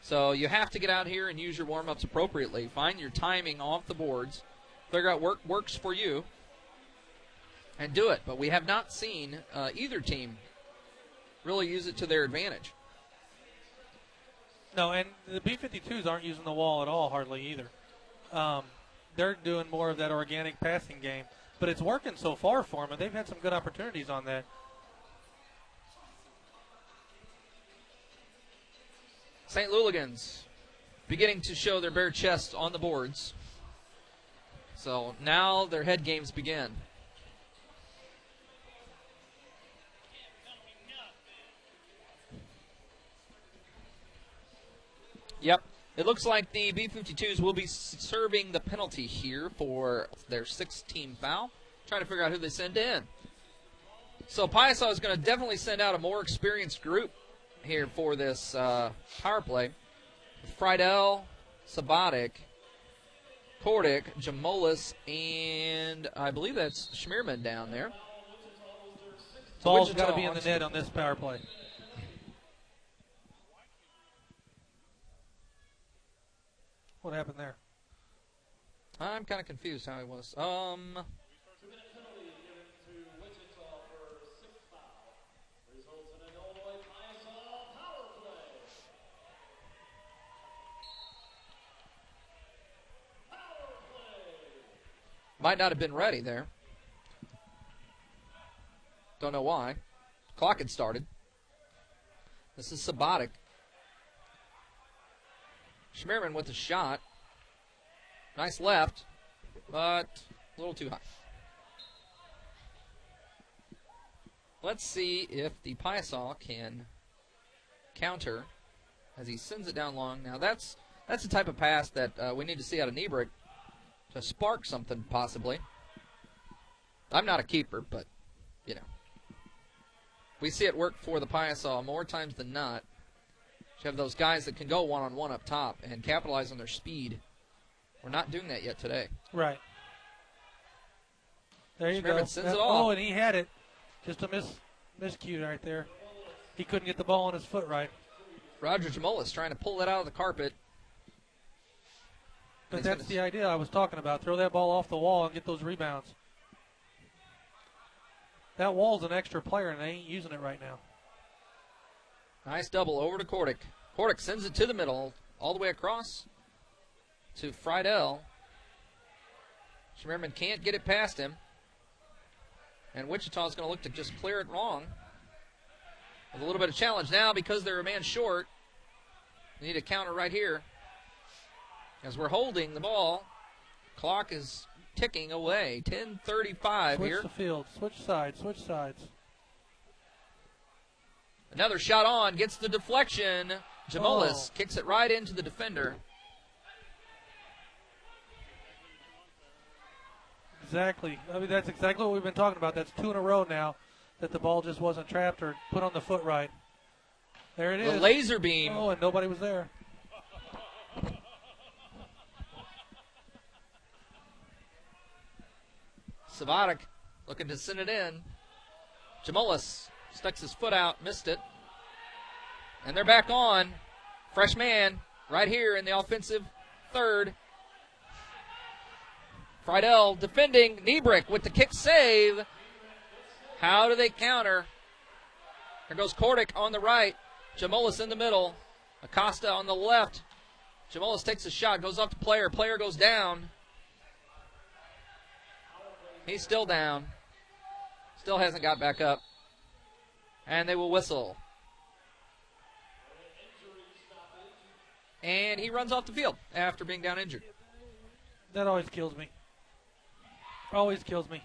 So you have to get out here and use your warm-ups appropriately. Find your timing off the boards. Figure out what works for you and do it. But we have not seen either team really use it to their advantage. No, and the B-52s aren't using the wall at all hardly either. They're doing more of that organic passing game. But it's working so far for them, and they've had some good opportunities on that. St. Luligans beginning to show their bare chest on the boards. So now their head games begin. Yep. It looks like the B-52s will be serving the penalty here for their sixth team foul. Trying to figure out who they send in. So Piasa is going to definitely send out a more experienced group here for this power play. Friedel, Sabatic, Kordick, Jamolis, and I believe that's Schmierman down there. So Ball's got to be in the net on this power play. What happened there? I'm kind of confused how it was. Might not have been ready there. Don't know why. Clock had started. This is Sabatic. Schmierman with a shot. Nice left, but a little too high. Let's see if the Piasa can counter as he sends it down long. Now that's the type of pass that we need to see out of Niebrick to spark something possibly. I'm not a keeper, but we see it work for the Piasa more times than not. You have those guys that can go one-on-one up top and capitalize on their speed. We're not doing that yet today. Right. There you go. Sends it off. Oh, and he had it. Just a miscue right there. He couldn't get the ball on his foot right. Roger Jamolis trying to pull that out of the carpet. But that's the idea I was talking about. Throw that ball off the wall and get those rebounds. That wall's an extra player, and they ain't using it right now. Nice double over to Kordick. Kordick sends it to the middle, all the way across to Friedel. Schmierman can't get it past him. And Wichita's going to look to just clear it wrong. With a little bit of challenge now because they're a man short. They need a counter right here. As we're holding the ball, clock is ticking away. 10:35 here. Switch the field. Switch sides. Switch sides. Another shot on. Gets the deflection. Jamolis kicks it right into the defender. Exactly. I mean, that's exactly what we've been talking about. That's 2 in a row now that the ball just wasn't trapped or put on the foot right. There it is. The laser beam. Oh, and nobody was there. Savatic looking to send it in. Jamolis sticks his foot out, missed it. And they're back on. Fresh man right here in the offensive third. Friedel defending. Niebrick with the kick save. How do they counter? Here goes Kordick on the right. Jamolis in the middle. Acosta on the left. Jamolis takes a shot, goes up to Player. Player goes down. He's still down. Still hasn't got back up. And they will whistle. And he runs off the field after being down injured. That always kills me. Always kills me.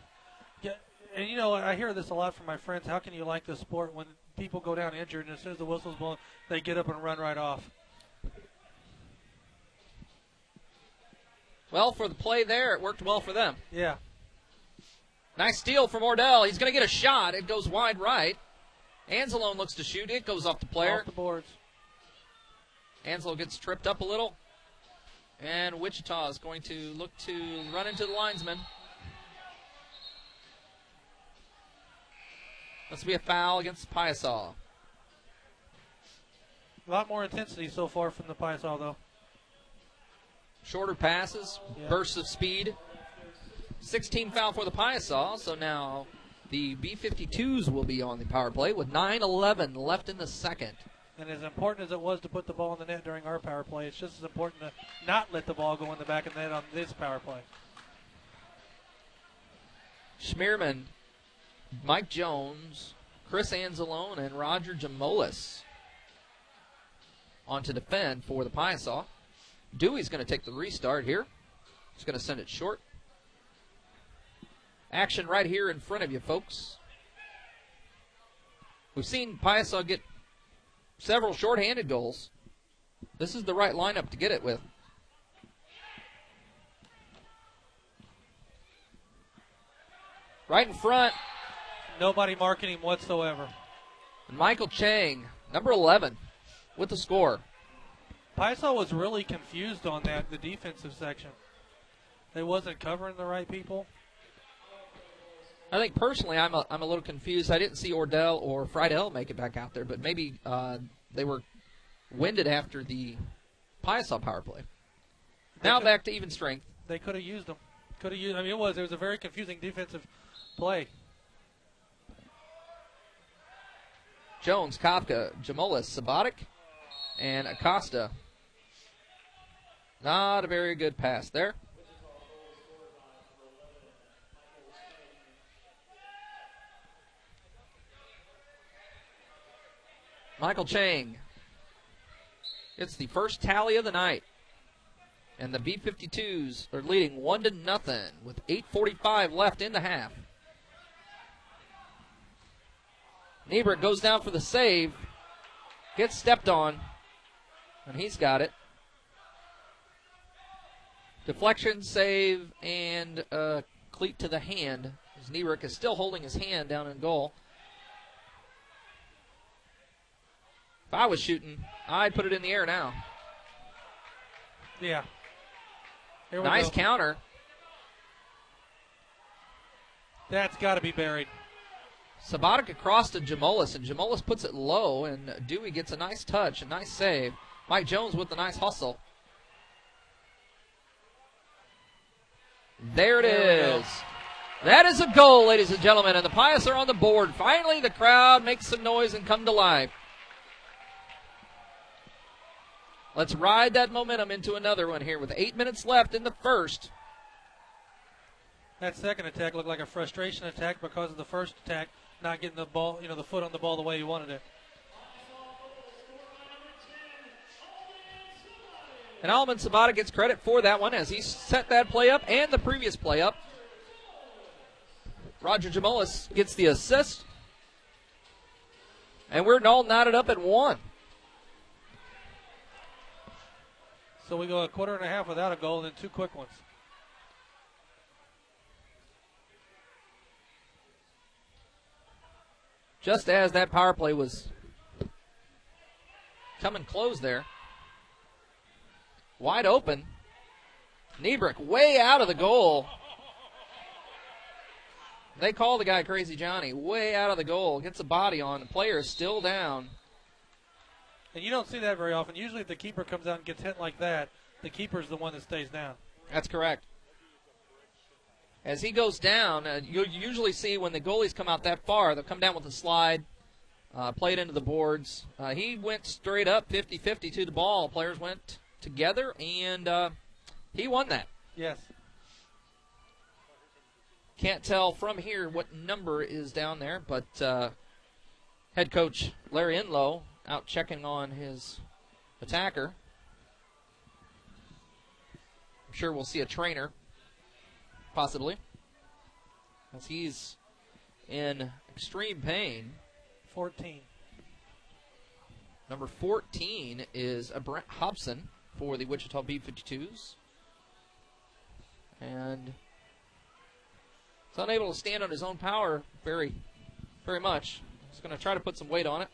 Yeah, and you know, I hear this a lot from my friends. How can you like this sport when people go down injured and as soon as the whistle's blown, they get up and run right off? Well, for the play there, it worked well for them. Yeah. Nice steal from Ordell. He's going to get a shot. It goes wide right. Anzalone looks to shoot. It goes off the player. Off the boards. Anselo gets tripped up a little. And Wichita is going to look to run into the linesman. Must be a foul against Piasa. A lot more intensity so far from the Piasa, though. Shorter passes, bursts of speed. 16 foul for the Piasa, so now the B-52s will be on the power play with 9:11 left in the second. And as important as it was to put the ball in the net during our power play, it's just as important to not let the ball go in the back of the net on this power play. Schmierman, Mike Jones, Chris Anzalone, and Roger Jamolis on to defend for the Piasa. Dewey's going to take the restart here. He's going to send it short. Action right here in front of you, folks. We've seen Piasa get several shorthanded goals. This is the right lineup to get it with. Right in front. Nobody marking him whatsoever. And Michael Chang, number 11, with the score. Piasa was really confused on that, the defensive section. They wasn't covering the right people. I think personally I'm a little confused. I didn't see Ordell or Friedel make it back out there, but maybe they were winded after the Piasa power play. Now back to even strength. They could have used them. Could have used. I mean, it was a very confusing defensive play. Jones, Kafka, Jamolis, Sabatic, and Acosta. Not a very good pass there. Michael Chang. It's the first tally of the night. And the B-52s are leading 1-0 with 8:45 left in the half. Niebuhr goes down for the save. Gets stepped on. And he's got it. Deflection, save, and cleat to the hand. As Niebuhr is still holding his hand down in goal. If I was shooting, I'd put it in the air now. Yeah. Here we nice go. Counter. That's got to be buried. Sabatic across to Jamolis, and Jamolis puts it low, and Dewey gets a nice touch, a nice save. Mike Jones with a nice hustle. There it is. That is a goal, ladies and gentlemen, and the Pius are on the board. Finally, the crowd makes some noise and come to life. Let's ride that momentum into another one here with 8 minutes left in the first. That second attack looked like a frustration attack because of the first attack not getting the ball, the foot on the ball the way he wanted it. And Alman Sabata gets credit for that one as he set that play up and the previous play up. Roger Jamolis gets the assist. And we're all knotted up at 1. So we go a quarter and a half without a goal and then 2 quick ones. Just as that power play was coming close there. Wide open. Niebrick way out of the goal. They call the guy Crazy Johnny. Way out of the goal. Gets a body on. The player is still down. And you don't see that very often. Usually if the keeper comes out and gets hit like that, the keeper's the one that stays down. That's correct. As he goes down, you usually see when the goalies come out that far, they'll come down with a slide, play it into the boards. He went straight up 50-50 to the ball. Players went together, and he won that. Yes. Can't tell from here what number is down there, but head coach Larry Enlow out checking on his attacker. I'm sure we'll see a trainer, possibly, as he's in extreme pain. 14. Number 14 is Brent Hobson for the Wichita B-52s. And he's unable to stand on his own power very much. He's going to try to put some weight on it.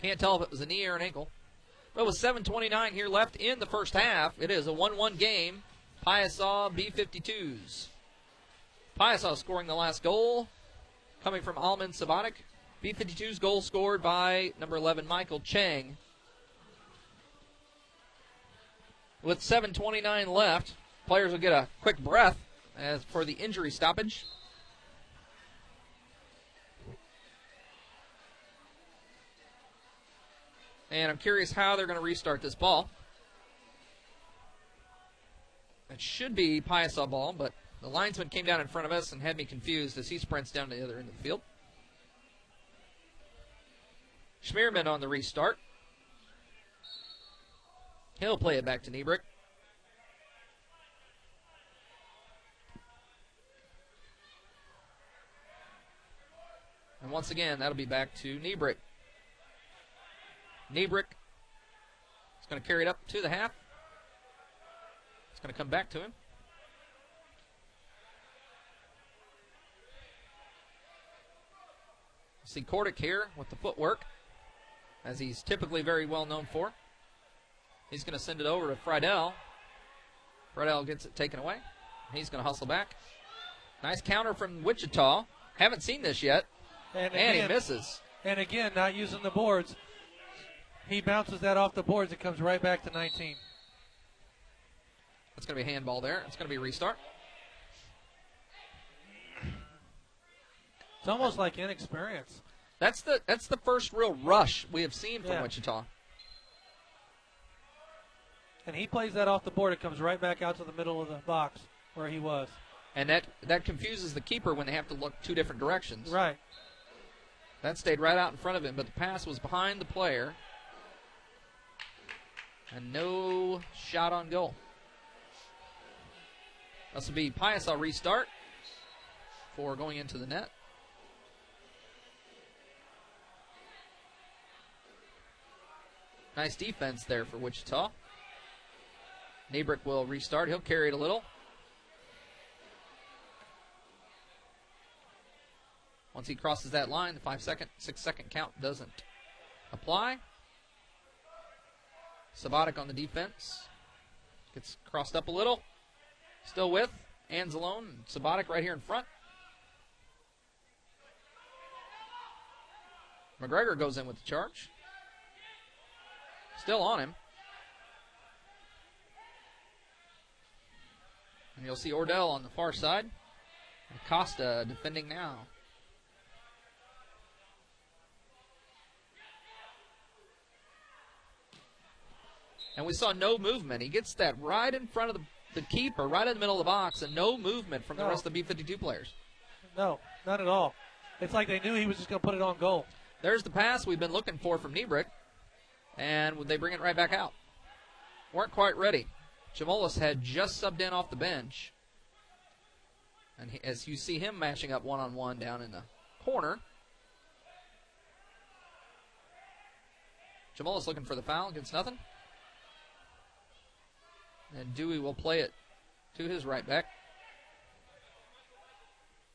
Can't tell if it was a knee or an ankle. But with 7:29 here left in the first half, it is a 1-1 game. Piasa B-52s. Piasa scoring the last goal, coming from Alman Sabatic. B-52s goal scored by number 11, Michael Chang. With 7:29 left, players will get a quick breath as for the injury stoppage. And I'm curious how they're going to restart this ball. It should be Piasa ball, but the linesman came down in front of us and had me confused as he sprints down to the other end of the field. Schmierman on the restart. He'll play it back to Niebrick. And once again, that'll be back to Niebrick. Niebrick is going to carry it up to the half. It's going to come back to him. See Kordick here with the footwork, as he's typically very well known for. He's going to send it over to Friedel. Friedel gets it taken away. He's going to hustle back. Nice counter from Wichita. Haven't seen this yet. And he misses. And again, not using the boards. He bounces that off the boards. It comes right back to 19. That's going to be a handball there. It's going to be a restart. It's almost like inexperience. That's the first real rush we have seen from Wichita. And he plays that off the board. It comes right back out to the middle of the box where he was. And that confuses the keeper when they have to look 2 different directions. Right. That stayed right out in front of him, but the pass was behind the player. And no shot on goal. This will be Piasa restart for going into the net. Nice defense there for Wichita. Niebrick will restart. He'll carry it a little. Once he crosses that line, the 6 second count doesn't apply. Sabatic on the defense. Gets crossed up a little. Still with Anzalone. Sabatic right here in front. McGregor goes in with the charge. Still on him. And you'll see Ordell on the far side. And Costa defending now. And we saw no movement. He gets that right in front of the keeper, right in the middle of the box, and no movement from the rest of the B-52 players. No, not at all. It's like they knew he was just going to put it on goal. There's the pass we've been looking for from Niebrick, and they bring it right back out. Weren't quite ready. Jamolis had just subbed in off the bench. And as you see him matching up one-on-one down in the corner. Jamolis looking for the foul, gets nothing. And Dewey will play it to his right back.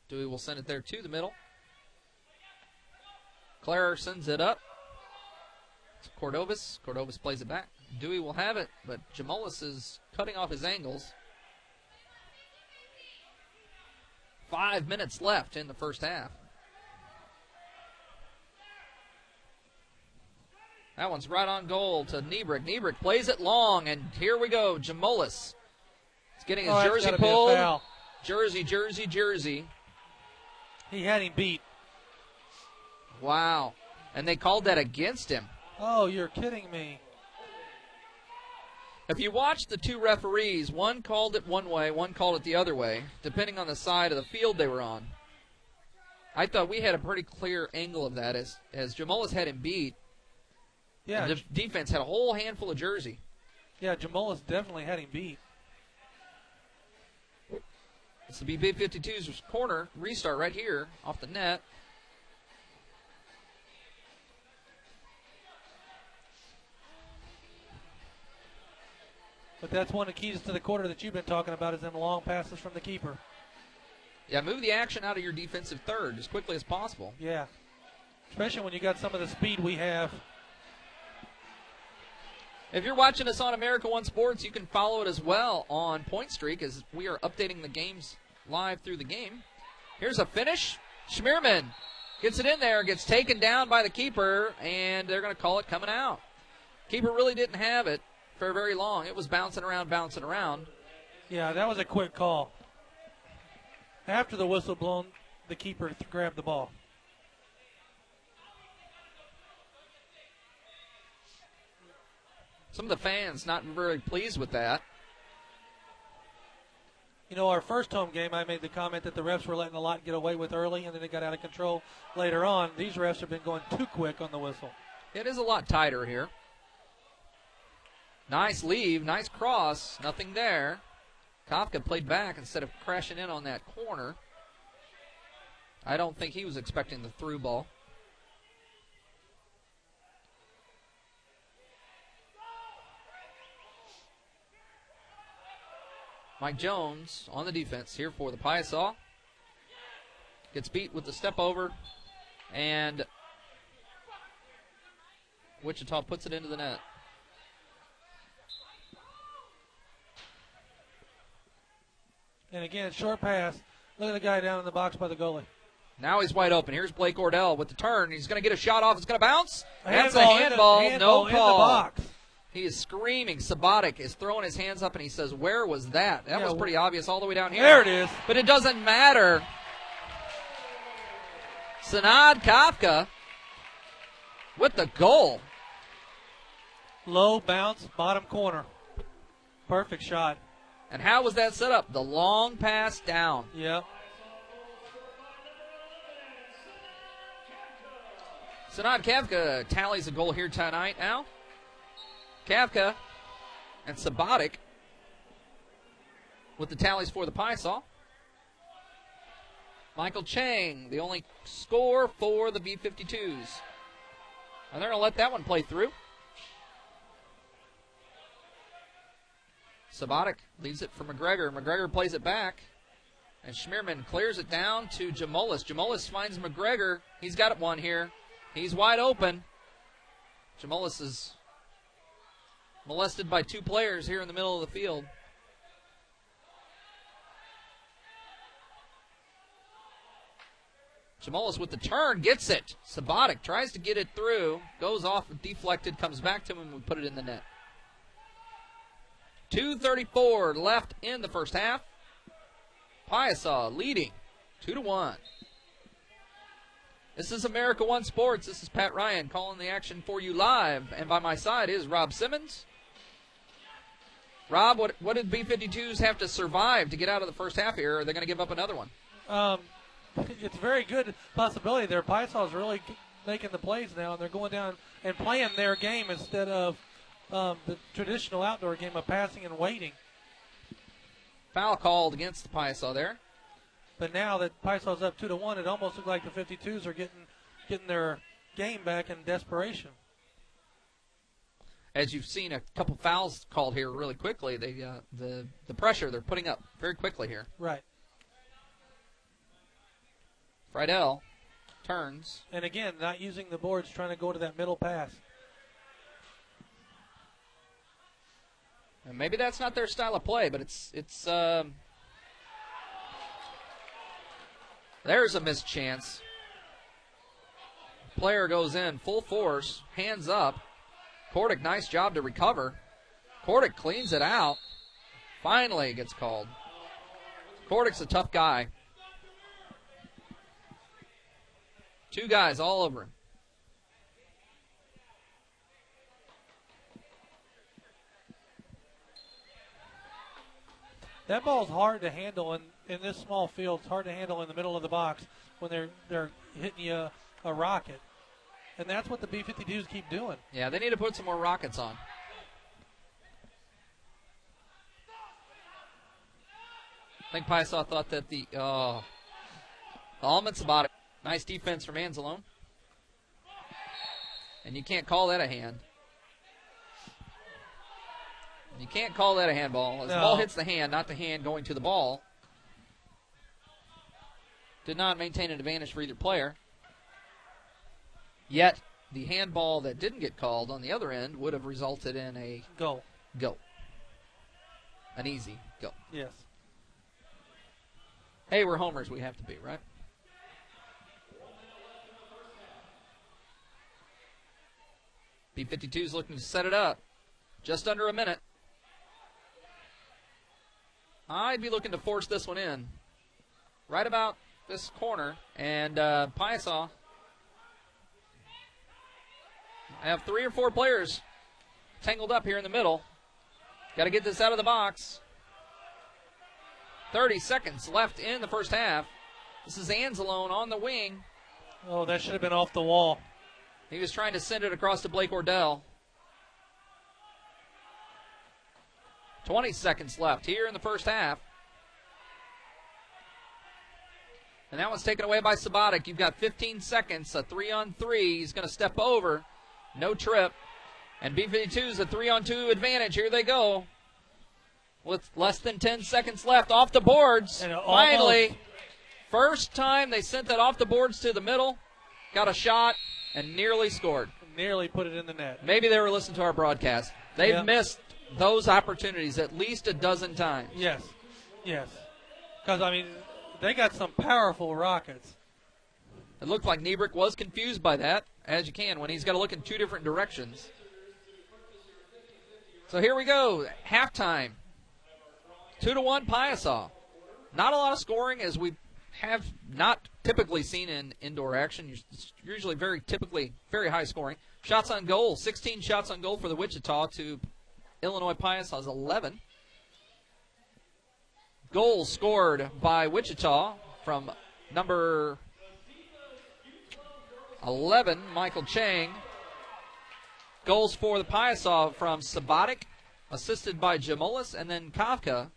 Dewey will send it there to the middle. Clare sends it up. It's Cordovas. Cordovas plays it back. Dewey will have it, but Jamolis is cutting off his angles. 5 minutes left in the first half. That one's right on goal to Niebrick. Niebrick plays it long, and here we go. Jamolis is getting his jersey pulled. Jersey. He had him beat. Wow. And they called that against him. Oh, you're kidding me. If you watch the two referees, one called it one way, one called it the other way, depending on the side of the field they were on. I thought we had a pretty clear angle of that as Jamolis had him beat. Yeah, the defense had a whole handful of jersey. Yeah, Jamolis definitely had him beat. This will be B-52's corner. Restart right here off the net. But that's one of the keys to the quarter that you've been talking about is them long passes from the keeper. Yeah, move the action out of your defensive third as quickly as possible. Yeah, especially when you got some of the speed we have. If you're watching us on America One Sports, you can follow it as well on Point Streak as we are updating the games live through the game. Here's a finish. Schmierman gets it in there, gets taken down by the keeper, and they're going to call it coming out. Keeper really didn't have it for very long. It was bouncing around. Yeah, that was a quick call. After the whistle blown, the keeper grabbed the ball. Some of the fans not very pleased with that. You know, our first home game, I made the comment that the refs were letting a lot get away with early, and then it got out of control later on. These refs have been going too quick on the whistle. It is a lot tighter here. Nice leave, nice cross, nothing there. Kafka played back instead of crashing in on that corner. I don't think he was expecting the through ball. Mike Jones on the defense here for the Piasa. Gets beat with the step over, and Wichita puts it into the net. And again, short pass. Look at the guy down in the box by the goalie. Now he's wide open. Here's Blake Ordell with the turn. He's going to get a shot off. It's going to bounce. That's a handball. No call. In the box. He is screaming. Sabatic is throwing his hands up, and he says, where was that? That was pretty obvious all the way down here. There it is. But it doesn't matter. Sanad Kafka with the goal. Low bounce, bottom corner. Perfect shot. And how was that set up? The long pass down. Yep. Sanad Kafka tallies a goal here tonight now. Kafka and Sabatic with the tallies for the Piasa. Michael Chang, the only score for the B-52s. And they're going to let that one play through. Sabatic leaves it for McGregor. McGregor plays it back. And Schmierman clears it down to Jamolis. Jamolis finds McGregor. He's got one here. He's wide open. Jamolis is molested by 2 players here in the middle of the field. Jamolis with the turn, gets it. Sabatic tries to get it through, goes off, deflected, comes back to him, and we put it in the net. 2:34 left in the first half. Piasa leading 2-1. This is America One Sports. This is Pat Ryan calling the action for you live. And by my side is Rob Simmons. Rob, what did B-52s have to survive to get out of the first half here? Are they going to give up another one? It's a very good possibility there. Piasa is really making the plays now, and they're going down and playing their game instead of the traditional outdoor game of passing and waiting. Foul called against Piasa there. But now that Paisa's up 2-1, it almost looks like the 52s are getting their game back in desperation. As you've seen a couple fouls called here really quickly, the pressure they're putting up very quickly here. Right. Friedel turns. And again, not using the boards, trying to go to that middle pass. And maybe that's not their style of play, but it's there's a missed chance. Player goes in full force, hands up. Kordick, nice job to recover. Kordick cleans it out. Finally, it gets called. Kordick's a tough guy. 2 guys all over him. That ball's hard to handle in this small field. It's hard to handle in the middle of the box when they're hitting you a rocket. And that's what the B-52s keep doing. Yeah, they need to put some more rockets on. I think Piasa thought that the Almonds about it. Nice defense from Anzalone. And you can't call that a hand. You can't call that a handball. As the ball hits the hand, not the hand going to the ball. Did not maintain an advantage for either player. Yet, the handball that didn't get called on the other end would have resulted in a go. An easy go. Yes. Hey, we're homers. We have to be, right? B-52's looking to set it up. Just under a minute. I'd be looking to force this one in. Right about this corner. And Piasa. I have 3 or 4 players tangled up here in the middle. Got to get this out of the box. 30 seconds left in the first half. This is Anzalone on the wing. Oh, that should have been off the wall. He was trying to send it across to Blake Ordell. 20 seconds left here in the first half. And that one's taken away by Sabatic. You've got 15 seconds, a 3-on-3. He's going to step over. No trip. And B-52's a 3-on-2 advantage. Here they go. With less than 10 seconds left off the boards. Finally, first time they sent that off the boards to the middle. Got a shot and nearly scored. Nearly put it in the net. Maybe they were listening to our broadcast. They've missed those opportunities at least a dozen times. Yes. Because, I mean, they got some powerful rockets. It looked like Niebrick was confused by that, as you can, when he's got to look in 2 different directions. So here we go. Halftime. 2-1 Piasa. Not a lot of scoring, as we have not typically seen in indoor action. It's usually very high scoring. Shots on goal. 16 shots on goal for the Wichita to Illinois Piasa's 11. Goals scored by Wichita from number 11, Michael Chang. Goals for the Piasa from Sabatic, assisted by Jamolis, and then Kafka.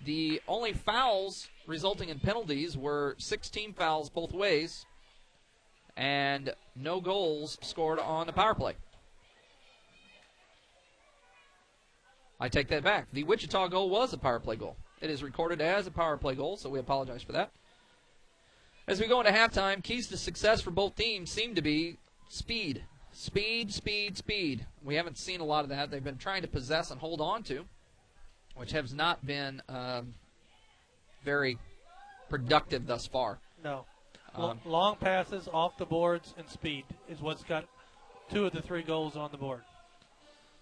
The only fouls resulting in penalties were 16 fouls both ways, and no goals scored on the power play. I take that back. The Wichita goal was a power play goal. It is recorded as a power play goal, so we apologize for that. As we go into halftime, keys to success for both teams seem to be speed. Speed, speed, speed. We haven't seen a lot of that. They've been trying to possess and hold on to, which has not been very productive thus far. No. Long passes off the boards and speed is what's got 2 of the 3 goals on the board.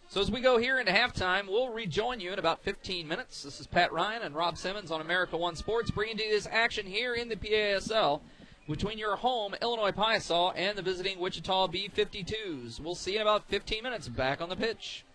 So as we go here into halftime, we'll rejoin you in about 15 minutes. This is Pat Ryan and Rob Simmons on America One Sports, bringing to you this action here in the PASL between your home Illinois Piasa and the visiting Wichita B-52s. We'll see you in about 15 minutes back on the pitch.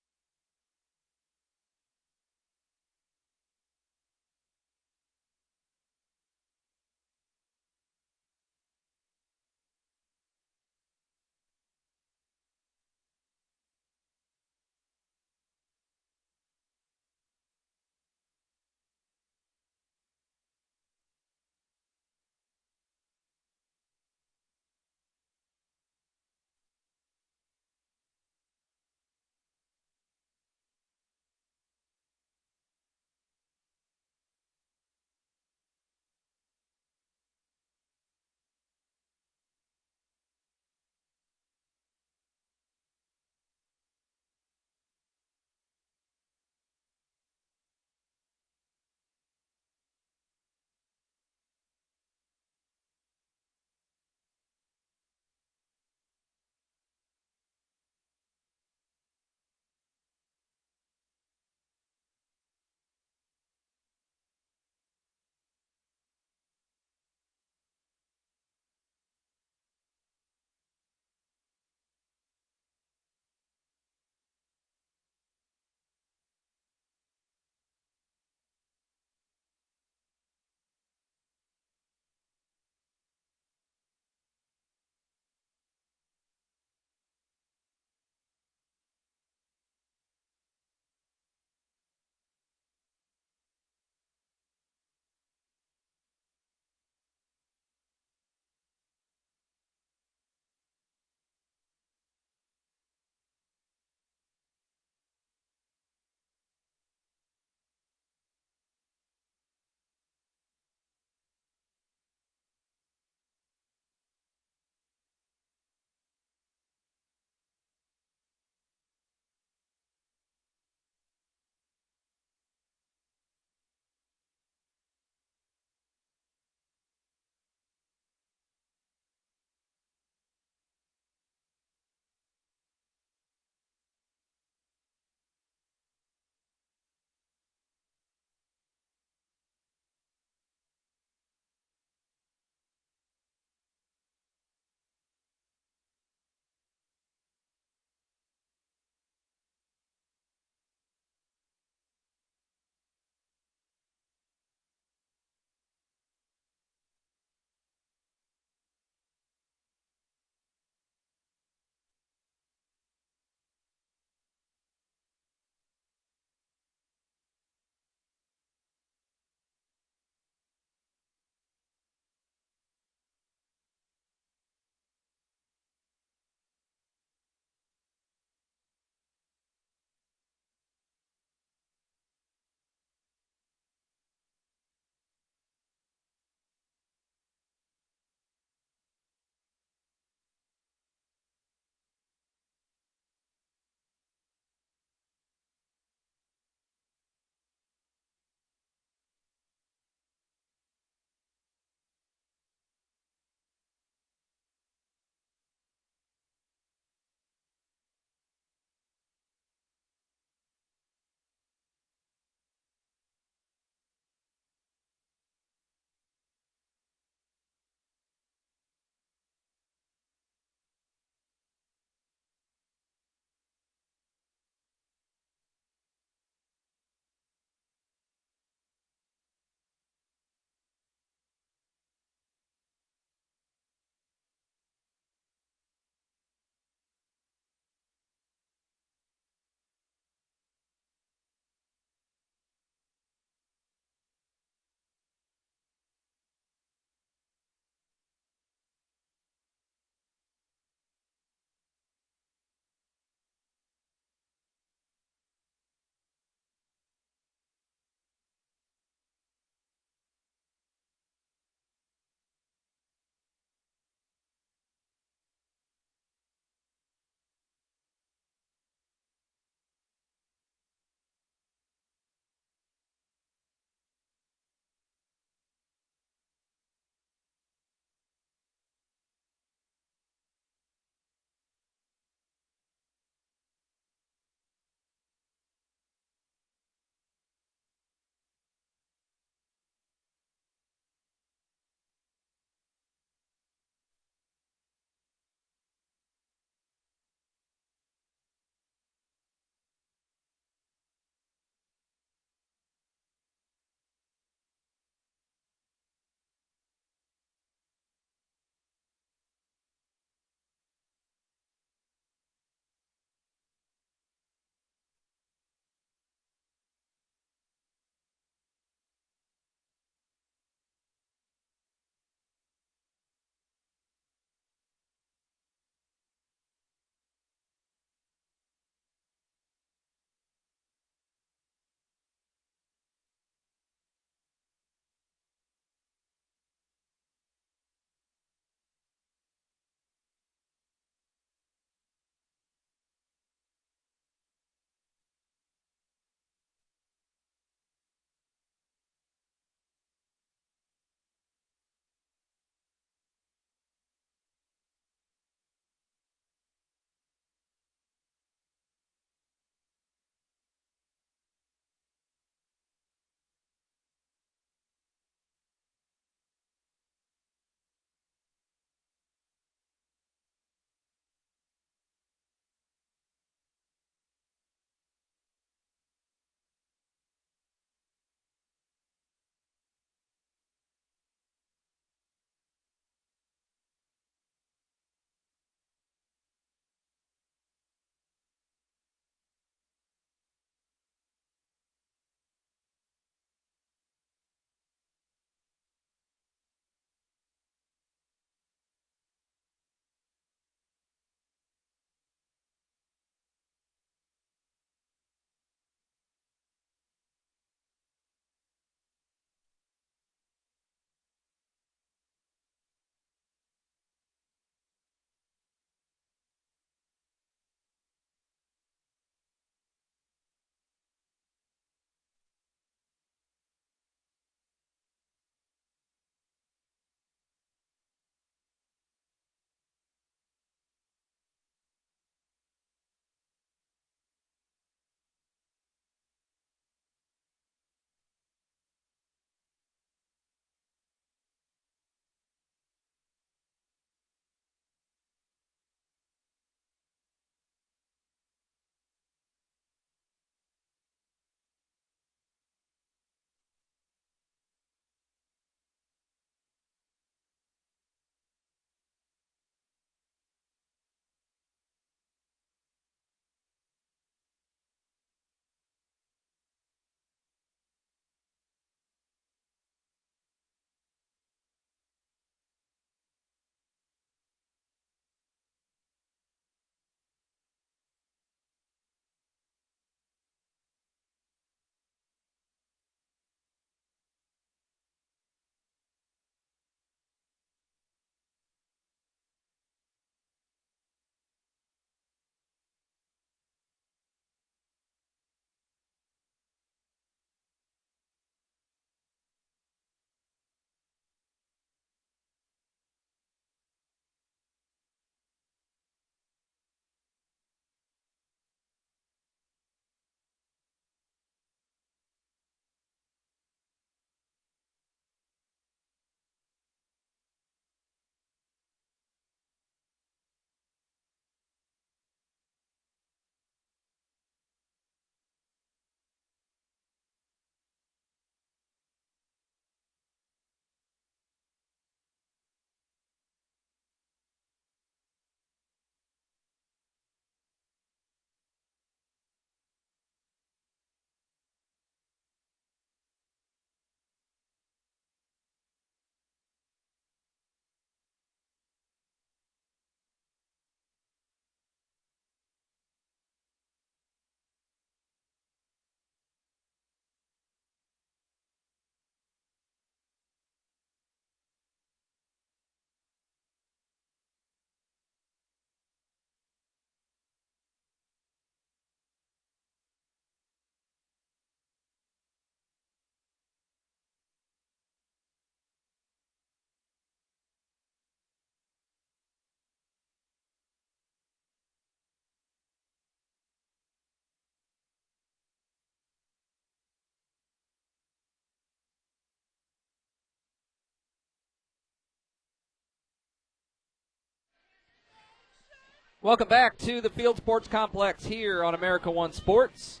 Welcome back to the Field Sports Complex here on America One Sports.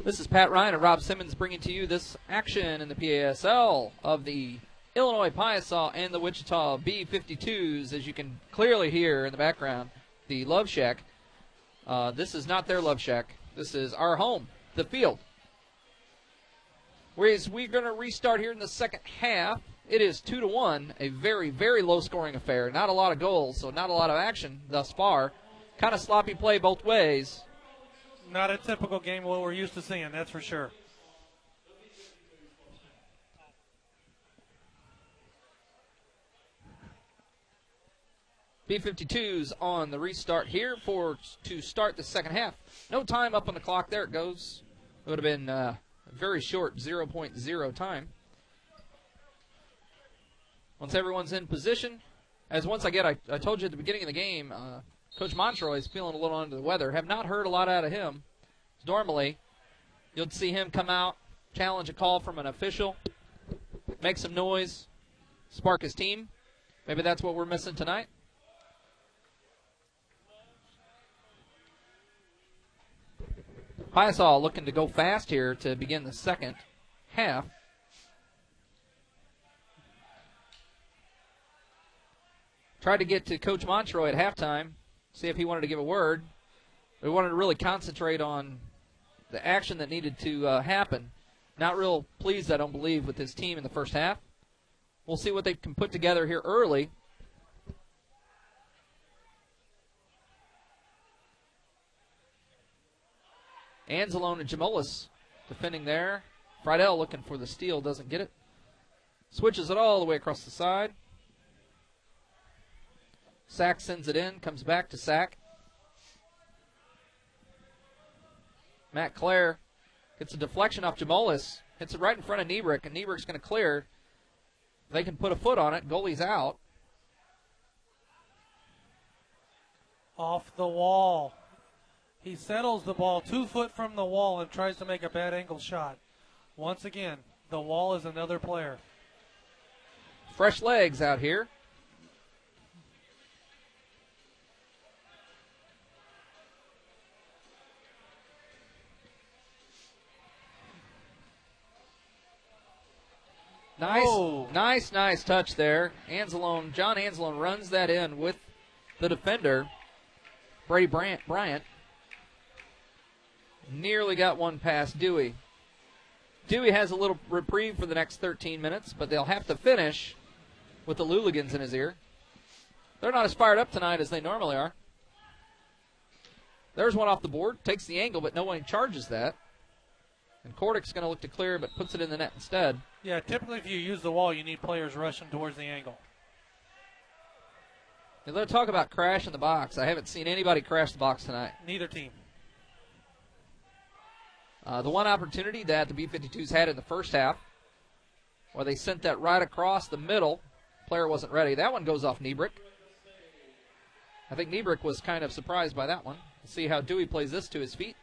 This is Pat Ryan and Rob Simmons bringing to you this action in the PASL of the Illinois Piasa and the Wichita B-52s. As you can clearly hear in the background, the Love Shack. This is not their Love Shack. This is our home, the field. Whereas we're going to restart here in the second half. It is 2-1, a very, very low-scoring affair. Not a lot of goals, so not a lot of action thus far. Kind of sloppy play both ways. Not a typical game what we're used to seeing, that's for sure. B-52s on the restart here to start the second half. No time up on the clock. There it goes. It would have been a very short 0.0 time. Once everyone's in position, I told you at the beginning of the game, Coach Montroy is feeling a little under the weather. Have not heard a lot out of him. Normally, you'll see him come out, challenge a call from an official, make some noise, spark his team. Maybe that's what we're missing tonight. Piasa looking to go fast here to begin the second half. Tried to get to Coach Montroy at halftime, see if he wanted to give a word. We wanted to really concentrate on the action that needed to happen. Not real pleased, I don't believe, with his team in the first half. We'll see what they can put together here early. Anzalone and Jamolis defending there. Friedel looking for the steal, doesn't get it. Switches it all the way across the side. Sack sends it in, comes back to Sack. Matt Clare gets a deflection off Jamolis, hits it right in front of Niebrick, and Niebrick's going to clear. They can put a foot on it. Goalie's out. Off the wall. He settles the ball 2 foot from the wall and tries to make a bad angle shot. Once again, the wall is another player. Fresh legs out here. Nice touch there. John Anzalone runs that in with the defender, Brady Bryant. Nearly got one past Dewey. Dewey has a little reprieve for the next 13 minutes, but they'll have to finish with the Luligans in his ear. They're not as fired up tonight as they normally are. There's one off the board, takes the angle, but no one charges that. And Kordick's going to look to clear, but puts it in the net instead. Yeah, typically if you use the wall, you need players rushing towards the angle. And let's talk about crash in the box. I haven't seen anybody crash the box tonight. Neither team. The one opportunity that the B-52s had in the first half, where they sent that right across the middle. Player wasn't ready. That one goes off Niebrick. I think Niebrick was kind of surprised by that one. Let's see how Dewey plays this to his feet.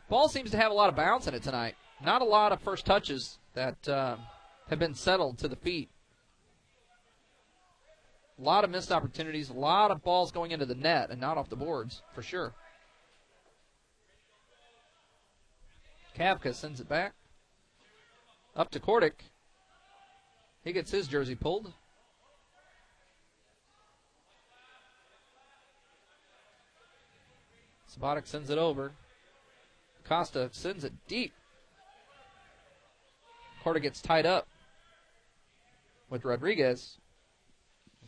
Ball seems to have a lot of bounce in it tonight. Not a lot of first touches that have been settled to the feet. A lot of missed opportunities, a lot of balls going into the net and not off the boards, for sure. Kavka sends it back. Up to Kordick. He gets his jersey pulled. Sabatic sends it over. Costa sends it deep. Kordick gets tied up with Rodriguez.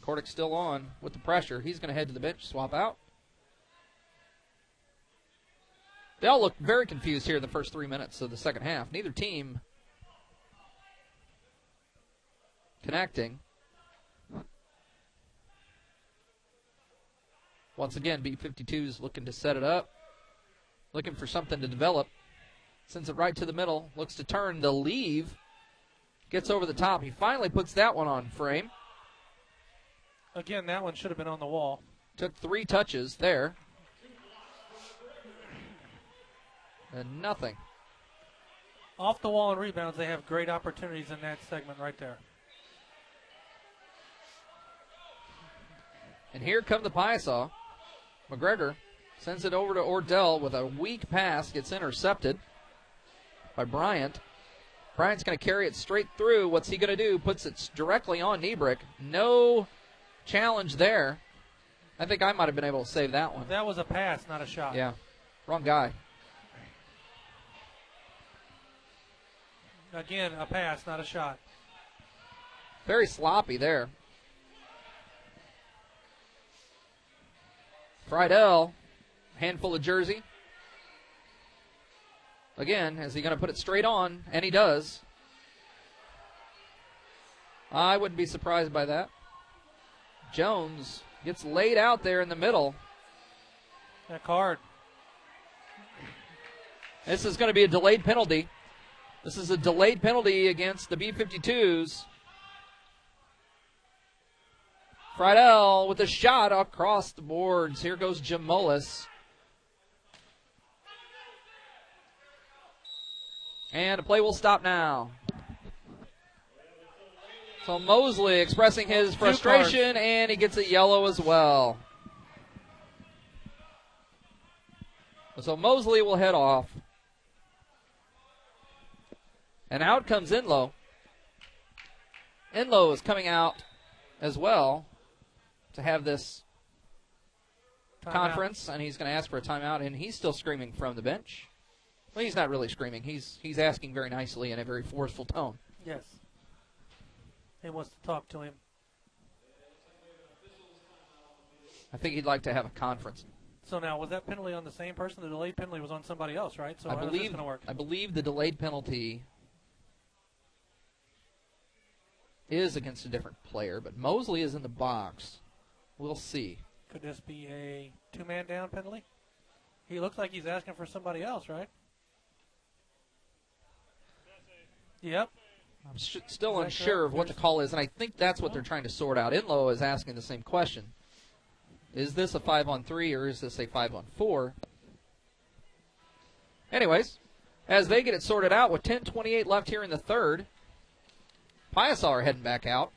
Kordick's still on with the pressure. He's going to head to the bench, swap out. They all look very confused here in the first 3 minutes of the second half. Neither team connecting. Once again, B-52s looking to set it up. Looking for something to develop. Sends it right to the middle. Looks to turn the leave. Gets over the top. He finally puts that one on frame. Again, that one should have been on the wall. Took 3 touches there. And nothing. Off the wall and rebounds, they have great opportunities in that segment right there. And here come the Piasa. McGregor sends it over to Ordell with a weak pass. Gets intercepted by Bryant. Bryant's going to carry it straight through. What's he going to do? Puts it directly on Niebrick. No challenge there. I think I might have been able to save that one. That was a pass, not a shot. Yeah, wrong guy. Again, a pass, not a shot. Very sloppy there. Friedel, handful of jersey. Again, is he going to put it straight on? And he does. I wouldn't be surprised by that. Jones gets laid out there in the middle. That card. This is going to be a delayed penalty. This is a delayed penalty against the B-52s. Friedel with a shot across the boards. Here goes Jamullis. And the play will stop now. So Mosley expressing his frustration, and he gets a yellow as well. So Mosley will head off. And out comes Enlow. Enlow is coming out as well to have this conference, and he's going to ask for a timeout, and he's still screaming from the bench. Well, he's not really screaming. He's asking very nicely in a very forceful tone. Yes. He wants to talk to him. I think he'd like to have a conference. So now, was that penalty on the same person? The delayed penalty was on somebody else, right? So how is this going to work? I believe the delayed penalty is against a different player, but Mosley is in the box. We'll see. Could this be a two-man down penalty? He looks like he's asking for somebody else, right? Yep. I'm still unsure of what the call is, and I think that's what they're trying to sort out. Enlow is asking the same question. Is this a 5-on-3 or is this a 5-on-4? Anyways, as they get it sorted out with 10:28 left here in the third, Piasa are heading back out.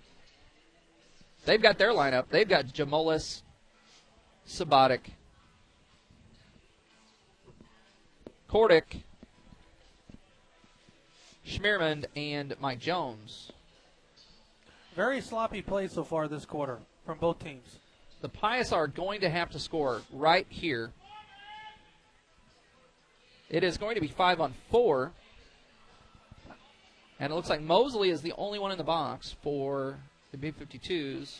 They've got their lineup. They've got Jamullis, Sabatic, Kordick, Schmierman, and Mike Jones. Very sloppy play so far this quarter from both teams. The Piasa are going to have to score right here. It is going to be 5-on-4. And it looks like Mosley is the only one in the box for the B-52s.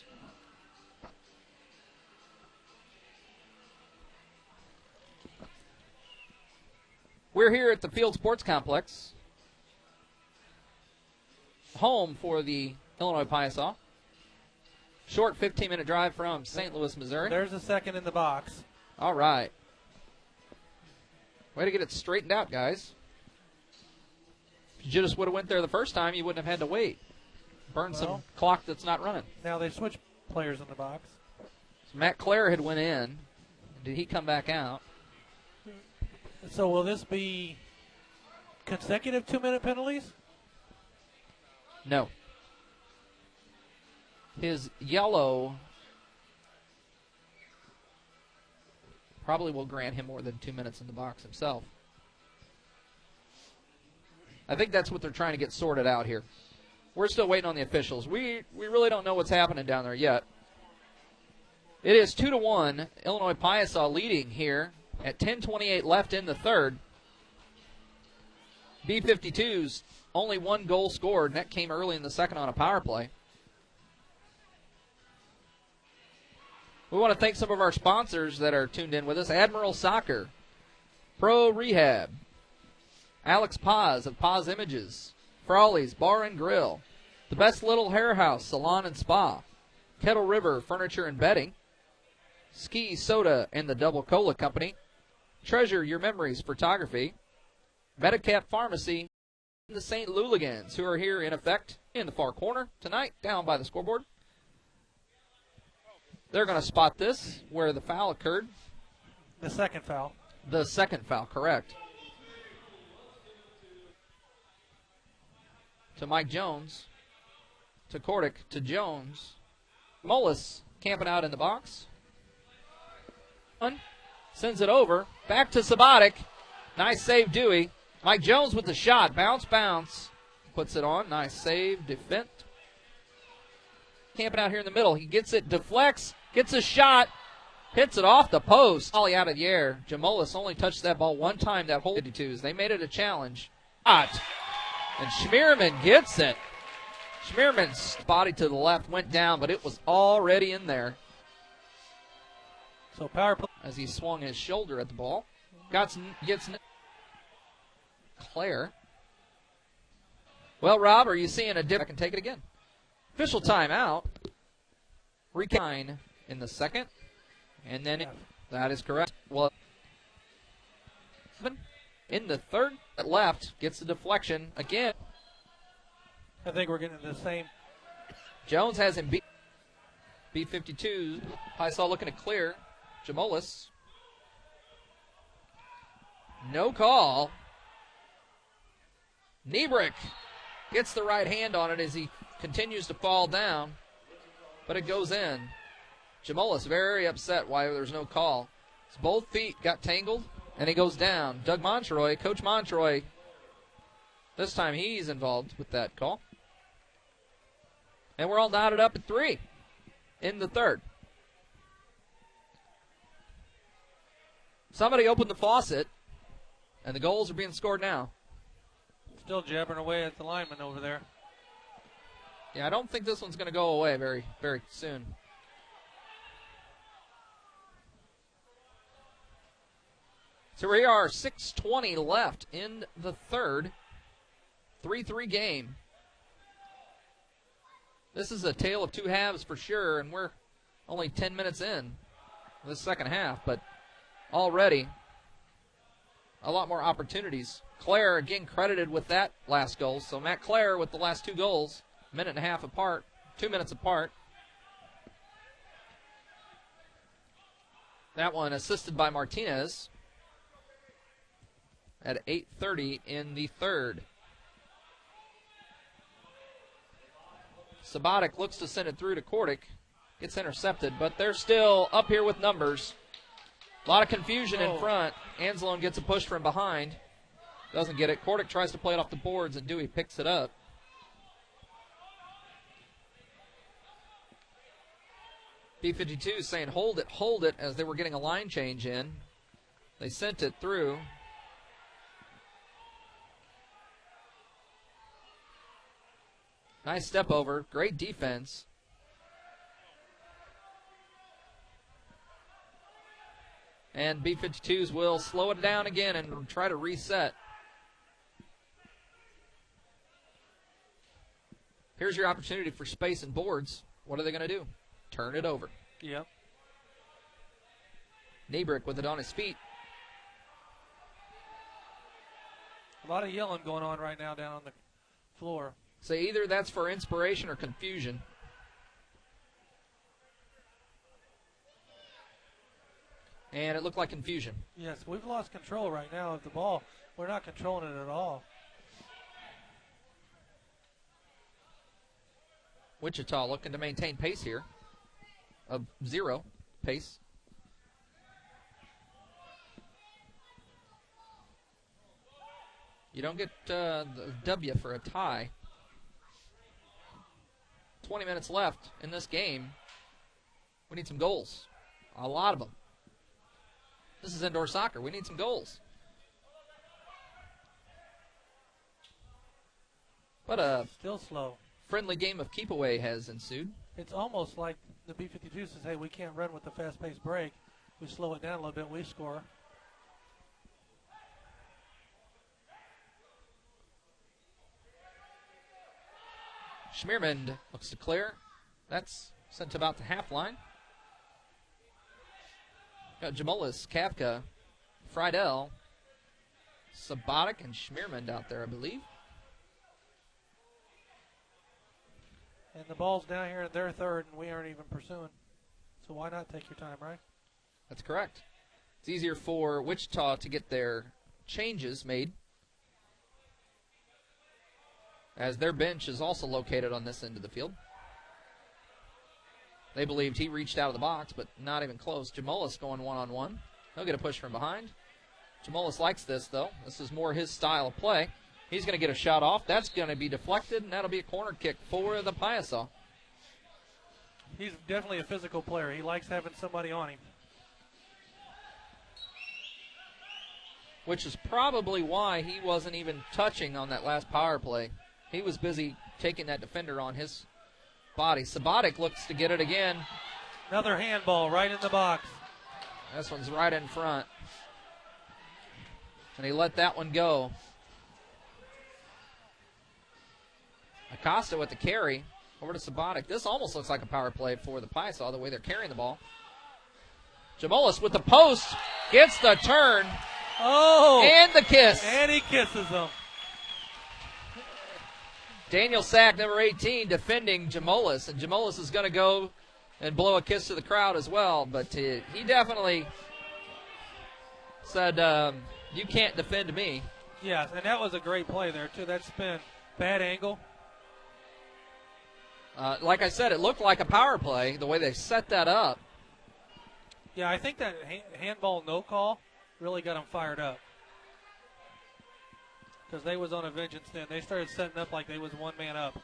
We're here at the Field Sports Complex, home for the Illinois Piasa. Short 15-minute drive from St. Louis, Missouri. There's a second in the box. All right. Way to get it straightened out, guys. If you just would have went there the first time, you wouldn't have had to wait. Burn some clock that's not running. Now they switch players in the box. So Matt Clare had went in. Did he come back out? So will this be consecutive 2-minute penalties? No. His yellow probably will grant him more than 2 minutes in the box himself. I think that's what they're trying to get sorted out here. We're still waiting on the officials. We really don't know what's happening down there yet. It is 2-1. Illinois Piasa leading here at 10:28 left in the third. B-52s, only one goal scored, and that came early in the second on a power play. We want to thank some of our sponsors that are tuned in with us. Admiral Soccer, Pro Rehab, Alex Paz of Paz Images, Frawley's Bar and Grill, The Best Little Hair House Salon and Spa, Kettle River Furniture and Bedding, Ski Soda and the Double Cola Company, Treasure Your Memories Photography, Medicap Pharmacy, and the St. Luligans, who are here in effect in the far corner tonight, down by the scoreboard. They're going to spot this where the foul occurred. The second foul. The second foul, correct. To Mike Jones, to Kordick, to Jones. Mullis camping out in the box. Sends it over. Back to Sabatic. Nice save, Dewey. Mike Jones with the shot. Bounce. Puts it on. Nice save, defend. Camping out here in the middle. He gets it, deflects, gets a shot, hits it off the post. Volley out of the air. Jamolis only touched that ball one time that whole 52s. They made it a challenge. And Schmierman gets it. Schmierman's body to the left went down, but it was already in there. So power play. As he swung his shoulder at the ball. Gets Claire. Well, Rob, are you seeing a difference? I can take it again. Official timeout. Recline in the second. And then that is correct. Well, in the third, left gets the deflection again. I think we're getting the same. Jones has him beat. B-52s. Piasa looking to clear. Jamolis. No call. Niebrick gets the right hand on it as he continues to fall down, but it goes in. Jamolis very upset why there's no call. His both feet got tangled, and he goes down. Doug Montroy, Coach Montroy, this time he's involved with that call. And we're all knotted up at 3 in the third. Somebody opened the faucet, and the goals are being scored now. Still jabbering away at the lineman over there. Yeah, I don't think this one's going to go away very, very soon. So we are 6:20 left in the third. 3-3 game. This is a tale of two halves for sure, and we're only 10 minutes in this second half, but already a lot more opportunities. Claire, again, credited with that last goal. So Matt Claire with the last 2 goals, minute and a half apart, 2 minutes apart. That one assisted by Martinez at 8:30 in the third. Sabatic looks to send it through to Kordick. Gets intercepted, but they're still up here with numbers. A lot of confusion in front. Anzalone gets a push from behind. Doesn't get it. Kordick tries to play it off the boards, and Dewey picks it up. B-52 saying, hold it, as they were getting a line change in. They sent it through. Nice step over. Great defense. And B-52s will slow it down again and try to reset. Here's your opportunity for space and boards. What are they going to do? Turn it over. Yep. Niebrick with it on his feet. A lot of yelling going on right now down on the floor. So either that's for inspiration or confusion. And it looked like confusion. Yes, we've lost control right now of the ball. We're not controlling it at all. Wichita looking to maintain pace here. Of 0 pace. You don't get the W for a tie. 20 minutes left in this game. We need some goals. A lot of them. This is indoor soccer. We need some goals. But a still slow. Friendly game of keep away has ensued. It's almost like the B-52 says, hey, we can't run with the fast-paced break. We slow it down a little bit, we score. Schmierman looks to clear. That's sent to about the half line. Got Jamolis, Kafka, Friedel, Sabatic, and Schmierman out there, I believe. And the ball's down here in their third, and we aren't even pursuing. So why not take your time, right? That's correct. It's easier for Wichita to get their changes made, as their bench is also located on this end of the field. They believed he reached out of the box, but not even close. Jamolis going one-on-one. He'll get a push from behind. Jamolis likes this, though. This is more his style of play. He's going to get a shot off. That's going to be deflected, and that'll be a corner kick for the Piasa. He's definitely a physical player. He likes having somebody on him. Which is probably why he wasn't even touching on that last power play. He was busy taking that defender on his body. Sabatic looks to get it again. Another handball right in the box. This one's right in front. And he let that one go. Acosta with the carry over to Sabatic. This almost looks like a power play for the Piasa, the way they're carrying the ball. Jamolis with the post. Gets the turn. Oh! And the kiss. And he kisses him. Daniel Sack, number 18, defending Jamolis. And Jamolis is going to go and blow a kiss to the crowd as well. But he definitely said, you can't defend me. Yes, and that was a great play there, too. That spin. Bad angle. Like I said, it looked like a power play, the way they set that up. Yeah, I think that handball no call really got them fired up. Because they was on a vengeance then. They started setting up like they was one man up.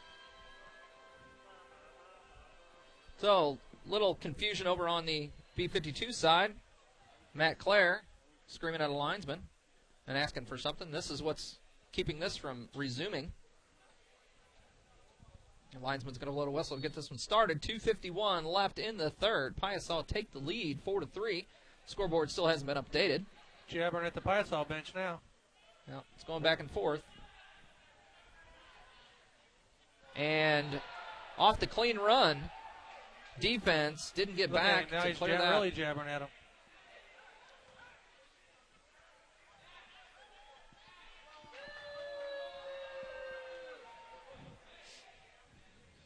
So, little confusion over on the B-52 side. Matt Clare screaming at a linesman and asking for something. This is what's keeping this from resuming. The linesman's going to blow a whistle to get this one started. 2:51 left in the third. Piasa take the lead, 4-3. Scoreboard still hasn't been updated. Jabbering at the Piasa bench now. Yeah, it's going back and forth. And off the clean run, defense didn't get back now to he's clear that. really jabbering at him.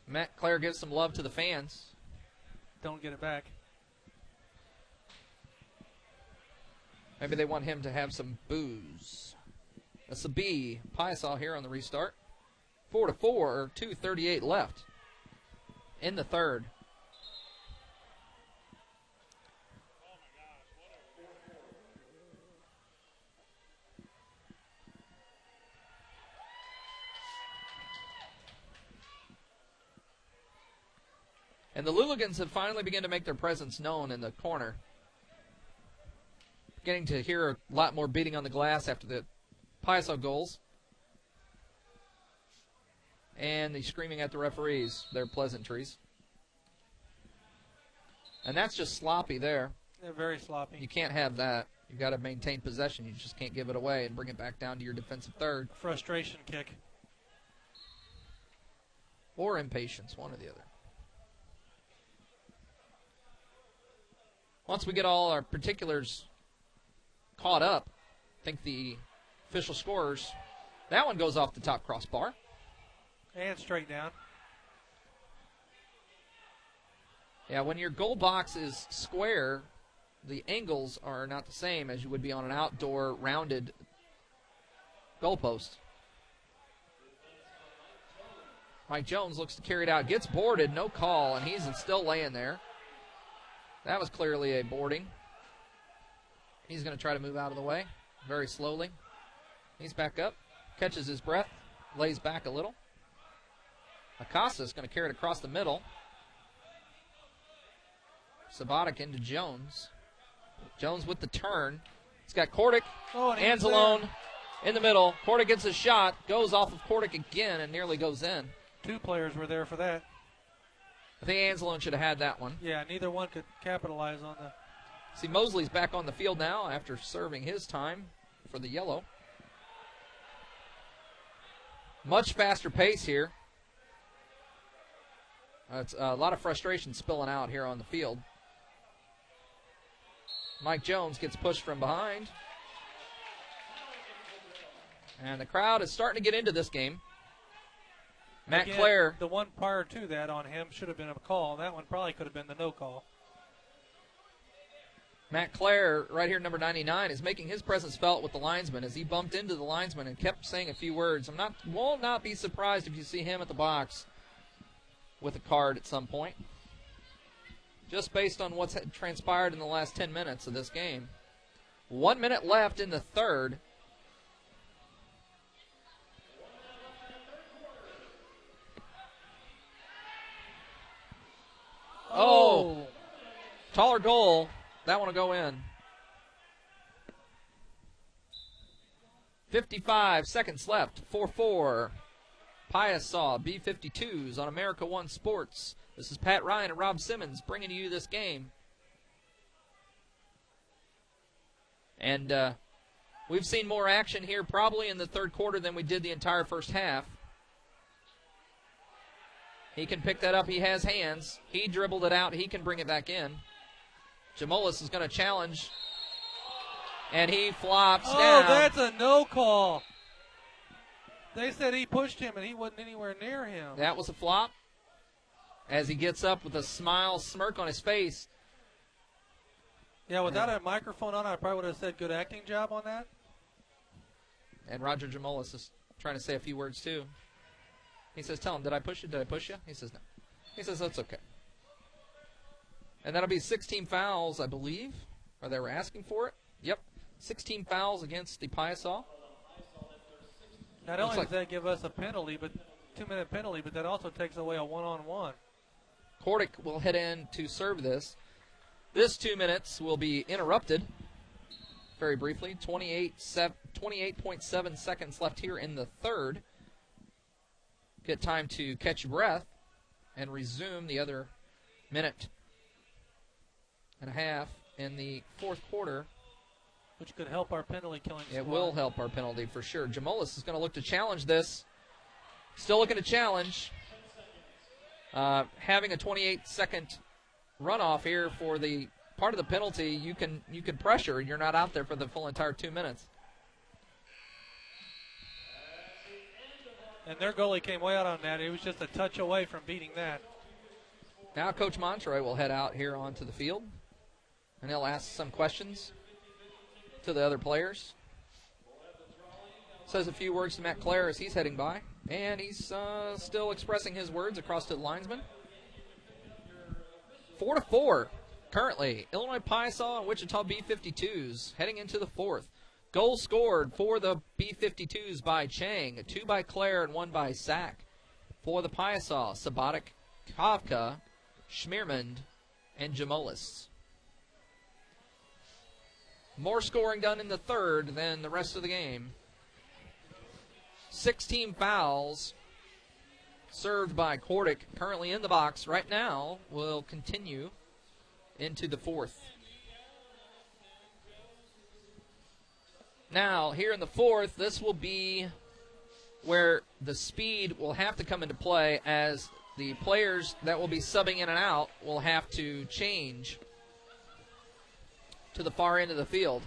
Matt Clare gives some love to the fans. Don't get it back. Maybe they want him to have some booze. That's a B. Piasa here on the restart. 4-4, 2:38 left in the third. And the Luligans have finally begun to make their presence known in the corner. Getting to hear a lot more beating on the glass after the Piasa goals. And the screaming at the referees, their pleasantries. And that's just sloppy there. They're very sloppy. You can't have that. You've got to maintain possession. You just can't give it away and bring it back down to your defensive third. Frustration kick. Or impatience, one or the other. Once we get all our particulars caught up, I think the official scorers, that one goes off the top crossbar. And straight down. Yeah, when your goal box is square, the angles are not the same as you would be on an outdoor rounded goalpost. Mike Jones looks to carry it out, gets boarded, no call, and he's still laying there. That was clearly a boarding. He's going to try to move out of the way very slowly. He's back up, catches his breath, lays back a little. Acosta's going to carry it across the middle. Sabatic into Jones. Jones with the turn. He's got Kordick. Anzalone in the middle. Kordick gets a shot, goes off of Kordick again, and nearly goes in. Two players were there for that. I think Anzalone should have had that one. Yeah, neither one could capitalize on the... See, Mosley's back on the field now after serving his time for the yellow. Much faster pace here. It's a lot of frustration spilling out here on the field. Mike Jones gets pushed from behind. And the crowd is starting to get into this game. Matt Clare. The one prior to that on him should have been a call. That one probably could have been the no call. Matt Clare, right here, number 99, is making his presence felt with the linesman as he bumped into the linesman and kept saying a few words. Will not be surprised if you see him at the box with a card at some point. just based on what's transpired in the last 10 minutes of this game. 1 minute left in the third. Oh, taller goal. That one will go in. 55 seconds left. 4-4. Piasa B-52s on America One Sports. This is Pat Ryan and Rob Simmons bringing you this game. And we've seen more action here probably in the third quarter than we did the entire first half. He can pick that up. He has hands. He dribbled it out. He can bring it back in. Jamolis is going to challenge. And he flops down. Oh, that's a no call. They said he pushed him and he wasn't anywhere near him. That was a flop. As he gets up with a smile, smirk on his face. Yeah, without a microphone on, I probably would have said good acting job on that. And Roger Jamolis is trying to say a few words too. He says, tell him, did I push you? Did I push you? He says, no. He says, that's okay. And that'll be 16 fouls, I believe. Or they were asking for it. Yep. 16 fouls against the Piasa. Not only does that give us a penalty, but 2-minute penalty, but that also takes away a one-on-one. Kordick will head in to serve this. This 2 minutes will be interrupted very briefly. 28.7 seconds left here in the third. Get time to catch your breath and resume the other minute and a half in the fourth quarter. Which could help our penalty killing squad. It will help our penalty for sure. Jamolis is going to look to challenge this. Still looking to challenge. Having a 28-second runoff here for the part of the penalty, you can pressure. You're not out there for the full entire 2 minutes. And their goalie came way out on that. He was just a touch away from beating that. Now Coach Montroy will head out here onto the field, and he'll ask some questions to the other players. Says a few words to Matt Clare as he's heading by, and he's still expressing his words across to the linesman. 4-4 currently. Illinois Piasa and Wichita B-52s heading into the fourth. Goal scored for the B-52s by Chang, 2 by Clare and 1 by Sack. For the Piasa, Sabatic, Kavka, Schmiermund, and Jamolis. More scoring done in the third than the rest of the game. 16 fouls served by Kordick, currently in the box right now, will continue into the fourth. Now, here in the fourth, this will be where the speed will have to come into play as the players that will be subbing in and out will have to change to the far end of the field.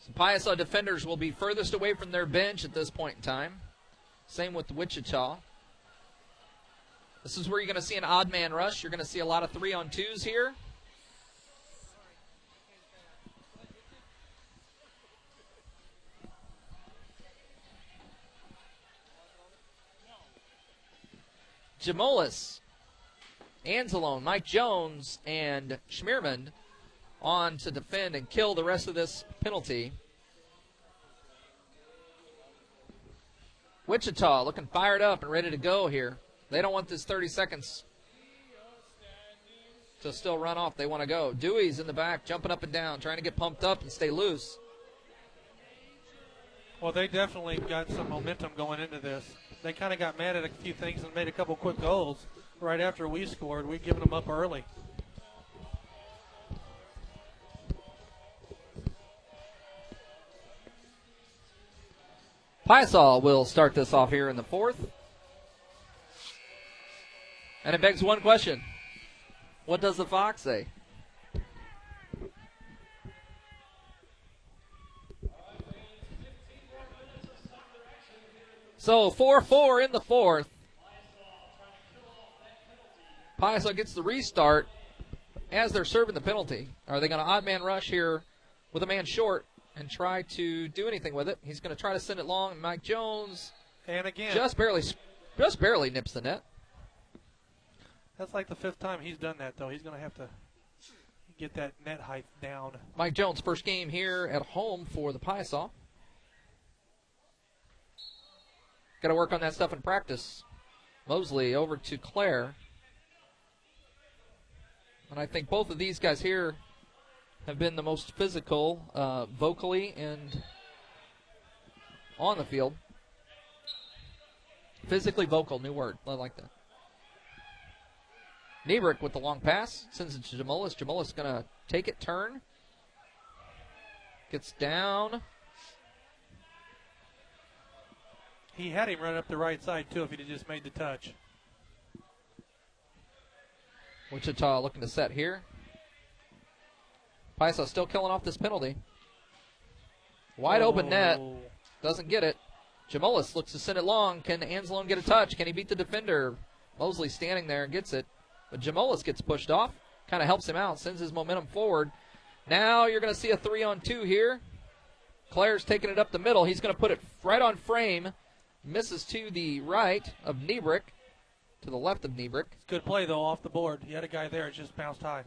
So Piasa defenders will be furthest away from their bench at this point in time. Same with Wichita. This is where you're going to see an odd man rush. You're going to see a lot of 3-on-2s here. Jamolis, Anzalone, Mike Jones, and Schmiermund on to defend and kill the rest of this penalty. Wichita looking fired up and ready to go here. They don't want this 30 seconds to still run off. They want to go. Dewey's in the back, jumping up and down, trying to get pumped up and stay loose. Well, they definitely got some momentum going into this. They kind of got mad at a few things and made a couple quick goals right after we scored. We'd given them up early. Piasa will start this off here in the fourth. And it begs one question. What does the Fox say? So 4-4 in the fourth. Piasa gets the restart as they're serving the penalty. Are they going to odd man rush here with a man short and try to do anything with it? He's going to try to send it long. Mike Jones and again just barely Just barely nips the net. That's like the 5th time he's done that, though. He's going to have to get that net height down. Mike Jones' first game here at home for the Piasa. Got to work on that stuff in practice. Mosley over to Claire. And I think both of these guys here have been the most physical, vocally and on the field. Physically vocal, new word. I like that. Niebrick with the long pass. Sends it to Jamolis. Jamolis going to take it, turn. Gets down. He had him run up the right side, too, if he'd have just made the touch. Wichita looking to set here. Piasa still killing off this penalty. Wide open net. Doesn't get it. Jamolis looks to send it long. Can Anzalone get a touch? Can he beat the defender? Mosley standing there and gets it. But Jamolis gets pushed off. Kind of helps him out. Sends his momentum forward. Now you're going to see a 3-on-2 here. Claire's taking it up the middle. He's going to put it right on frame. Misses to the right of Niebrick. To the left of Niebrick. Good play, though, off the board. He had a guy there. It just bounced high.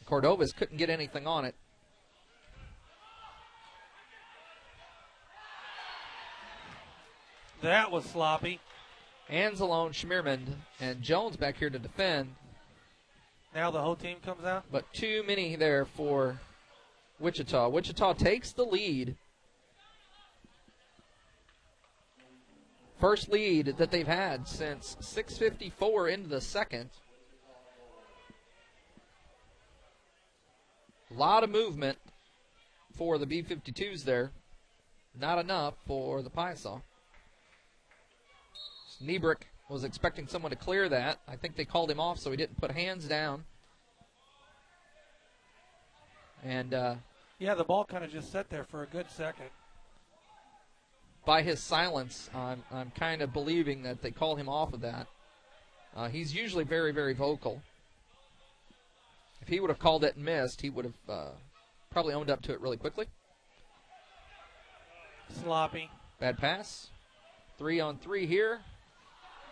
Cordovas couldn't get anything on it. That was sloppy. Anzalone, Schmierman, and Jones back here to defend. Now the whole team comes out? But too many there for Wichita. Wichita takes the lead. First lead that they've had since 6:54 into the second. A lot of movement for the B-52s there. Not enough for the Piasa. Niebrick was expecting someone to clear that. I think they called him off, so he didn't put hands down. And yeah, the ball kind of just sat there for a good second. By his silence, I'm kind of believing that they call him off of that. He's usually very, very vocal. If he would have called it and missed, he would have probably owned up to it really quickly. Sloppy. Bad pass. 3-on-3 here.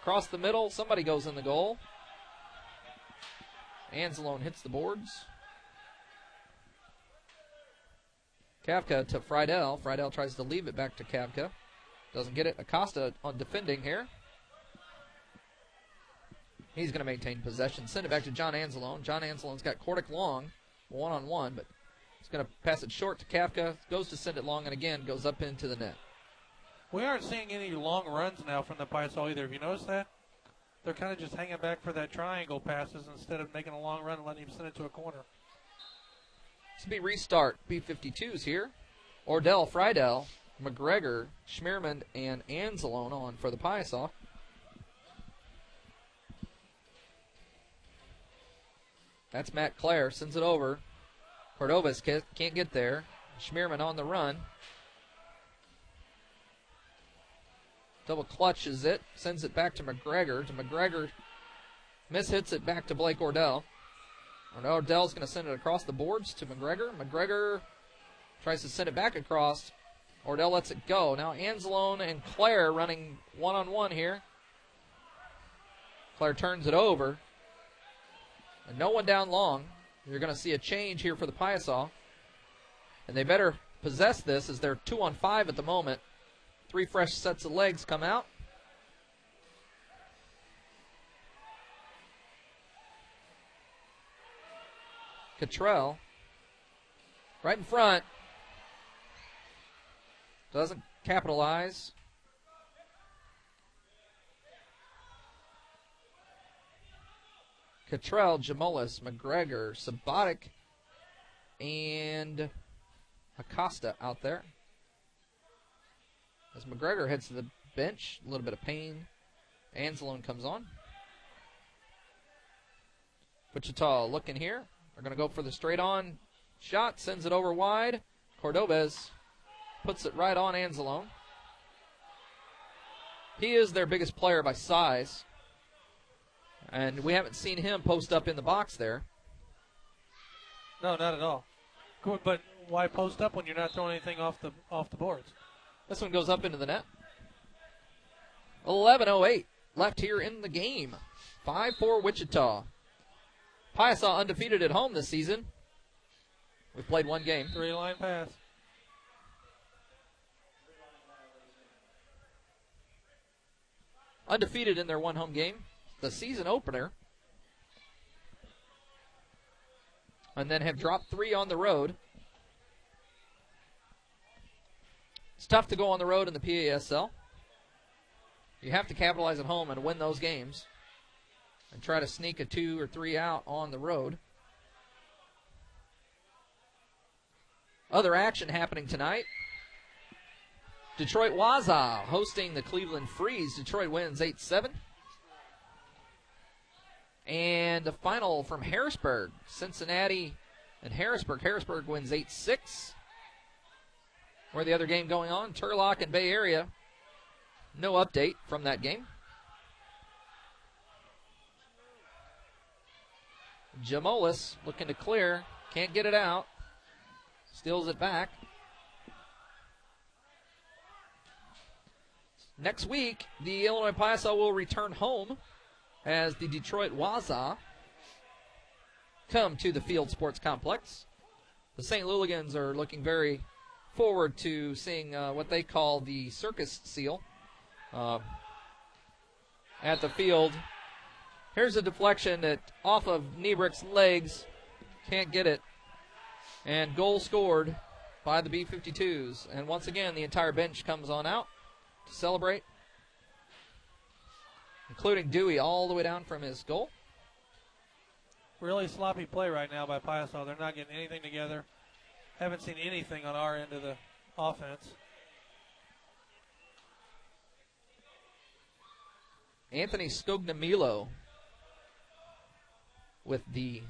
Across the middle, somebody goes in the goal. Anzalone hits the boards. Kavka to Friedel. Friedel tries to leave it back to Kavka. Doesn't get it. Acosta on defending here. He's going to maintain possession. Send it back to John Anzalone. John Anzalone's got Cordic long, one-on-one, but he's going to pass it short to Kavka. Goes to send it long, and again goes up into the net. We aren't seeing any long runs now from the Piasa either. Have you noticed that? They're kind of just hanging back for that triangle passes instead of making a long run and letting him send it to a corner. This will be restart. B-52s here. Ordell, Friedel, McGregor, Schmierman, and Anzalone on for the Piasa. That's Matt Clare. Sends it over. Cordovas can't get there. Schmierman on the run. Double clutches it. Sends it back to McGregor. McGregor mishits it back to Blake Ordell. Ordell's going to send it across the boards to McGregor. McGregor tries to send it back across. Ordell lets it go. Now Anzalone and Clare running one-on-one here. Clare turns it over. And no one down long. You're going to see a change here for the Piasa. And they better possess this as they're 2-on-5 at the moment. 3 fresh sets of legs come out. Cottrell right in front. Doesn't capitalize. Cottrell, Jamolis, McGregor, Sabotic, and Acosta out there. As McGregor heads to the bench, a little bit of pain. Anzalone comes on. Wichita looking here. They're going to go for the straight-on shot. Sends it over wide. Cordovas puts it right on Anzalone. He is their biggest player by size. And we haven't seen him post up in the box there. No, not at all. But why post up when you're not throwing anything off the boards? This one goes up into the net. 11:08 left here in the game. 5-4 Wichita. Piasa undefeated at home this season. We've played one game. 3-line pass. Undefeated in their one home game. The season opener. And then have dropped 3 on the road. It's tough to go on the road in the PASL. You have to capitalize at home and win those games and try to sneak a 2 or 3 out on the road. Other action happening tonight. Detroit Waza hosting the Cleveland Freeze. Detroit wins 8-7. And the final from Harrisburg, Cincinnati and Harrisburg. Harrisburg wins 8-6. Where the other game going on, Turlock and Bay Area. No update from that game. Jamolis looking to clear. Can't get it out. Steals it back. Next week, the Illinois Piasa will return home as the Detroit Waza come to the Field Sports Complex. The St. Louligans are looking very forward to seeing what they call the circus seal at the field. Here's a deflection that off of Niebrick's legs. Can't get it. And goal scored by the B-52s. And once again, the entire bench comes on out to celebrate, including Dewey all the way down from his goal. Really sloppy play right now by Piasa. They're not getting anything together. Haven't seen anything on our end of the offense. Anthony Scognamilo with the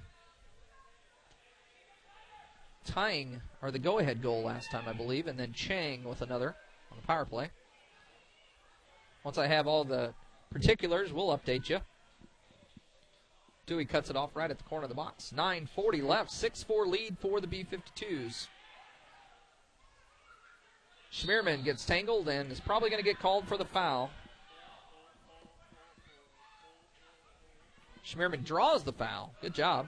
tying, or the go-ahead goal last time, I believe, and then Chang with another on the power play. Once I have all the particulars, we'll update you. Dewey cuts it off right at the corner of the box. 9:40 left, 6-4 lead for the B-52s. Schmierman gets tangled and is probably going to get called for the foul. Schmierman draws the foul. Good job.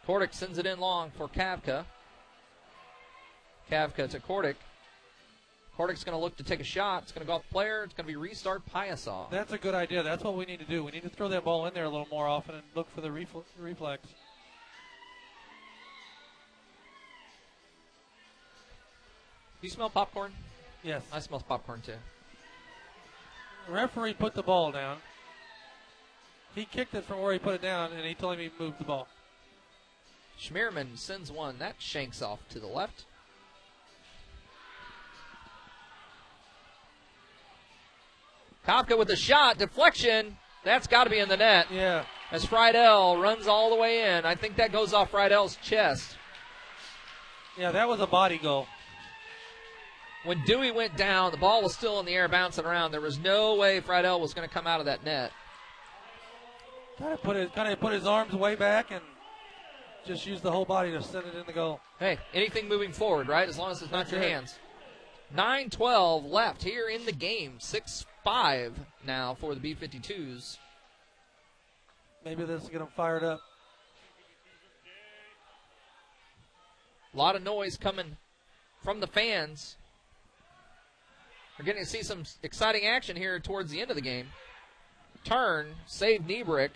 Kordick sends it in long for Kavka. Kavka to Kordick. Kordick's going to look to take a shot. It's going to go off the player. It's going to be restart Piasa. That's a good idea. That's what we need to do. We need to throw that ball in there a little more often and look for the reflex. Do you smell popcorn? Yes. I smell popcorn too. The referee put the ball down. He kicked it from where he put it down, and he told him he moved the ball. Schmierman sends one. That shanks off to the left. Kopka with a shot. Deflection. That's got to be in the net. Yeah. As Friedel runs all the way in. I think that goes off Friedel's chest. Yeah, that was a body goal. When Dewey went down, the ball was still in the air bouncing around. There was no way Friedel was going to come out of that net. Kind of put his arms way back and just use the whole body to send it in the goal. Hey, anything moving forward, right? As long as it's not your hands. 9:12 left here in the game. 6-5 now for the B-52s. Maybe this will get them fired up. A lot of noise coming from the fans. We're getting to see some exciting action here towards the end of the game. Turn, save Niebrick.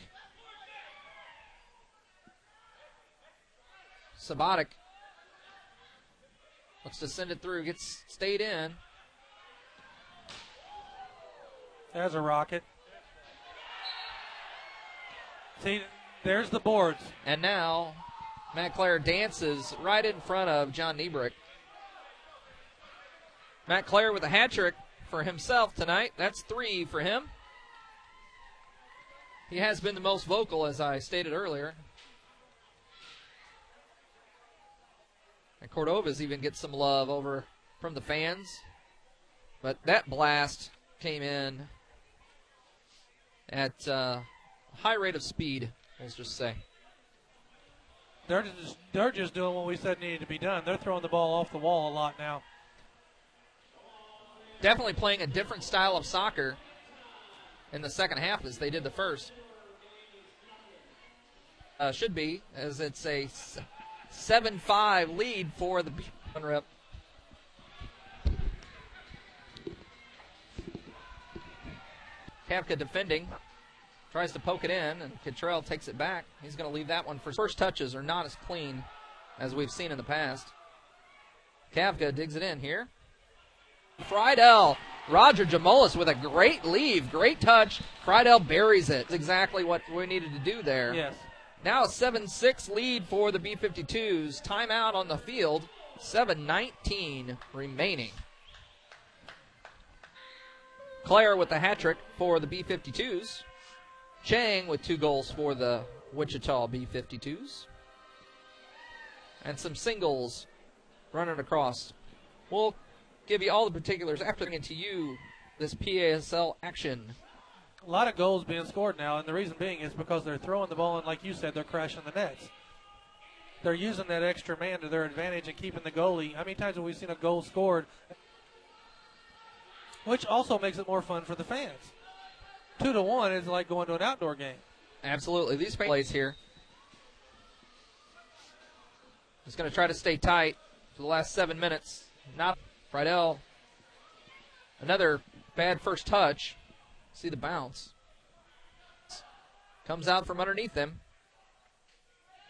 Sabatic looks to send it through, gets stayed in. There's a rocket. See, there's the boards. And now Matt Clare dances right in front of John Niebrick. Matt Clare with a hat trick for himself tonight. That's 3 for him. He has been the most vocal, as I stated earlier. And Cordova's even gets some love over from the fans. But that blast came in at a high rate of speed, let's just say. They're just doing what we said needed to be done. They're throwing the ball off the wall a lot now. definitely playing a different style of soccer in the second half as they did the first. Should be, as it's a 7-5 lead for the B-1 rep. Kavka defending, tries to poke it in, and Cottrell takes it back. He's going to leave that one for first touches are not as clean as we've seen in the past. Kavka digs it in here. Friedel, Roger Jamolis with a great leave, great touch. Friedel buries it. That's exactly what we needed to do there. Yes. Now a 7-6 lead for the B-52s. Timeout on the field. 7:19 remaining. Clare with the hat trick for the B-52s. Chang with 2 goals for the Wichita B-52s. And some singles running across. We'll give you all the particulars after getting to you this PASL action. A lot of goals being scored now, and the reason being is because they're throwing the ball, and like you said, they're crashing the nets. They're using that extra man to their advantage and keeping the goalie. How many times have we seen a goal scored? Which also makes it more fun for the fans. 2-1 is like going to an outdoor game. Absolutely. These plays here. Just going to try to stay tight for the last 7 minutes. Not Friedel. Another bad first touch. See the bounce. Comes out from underneath them.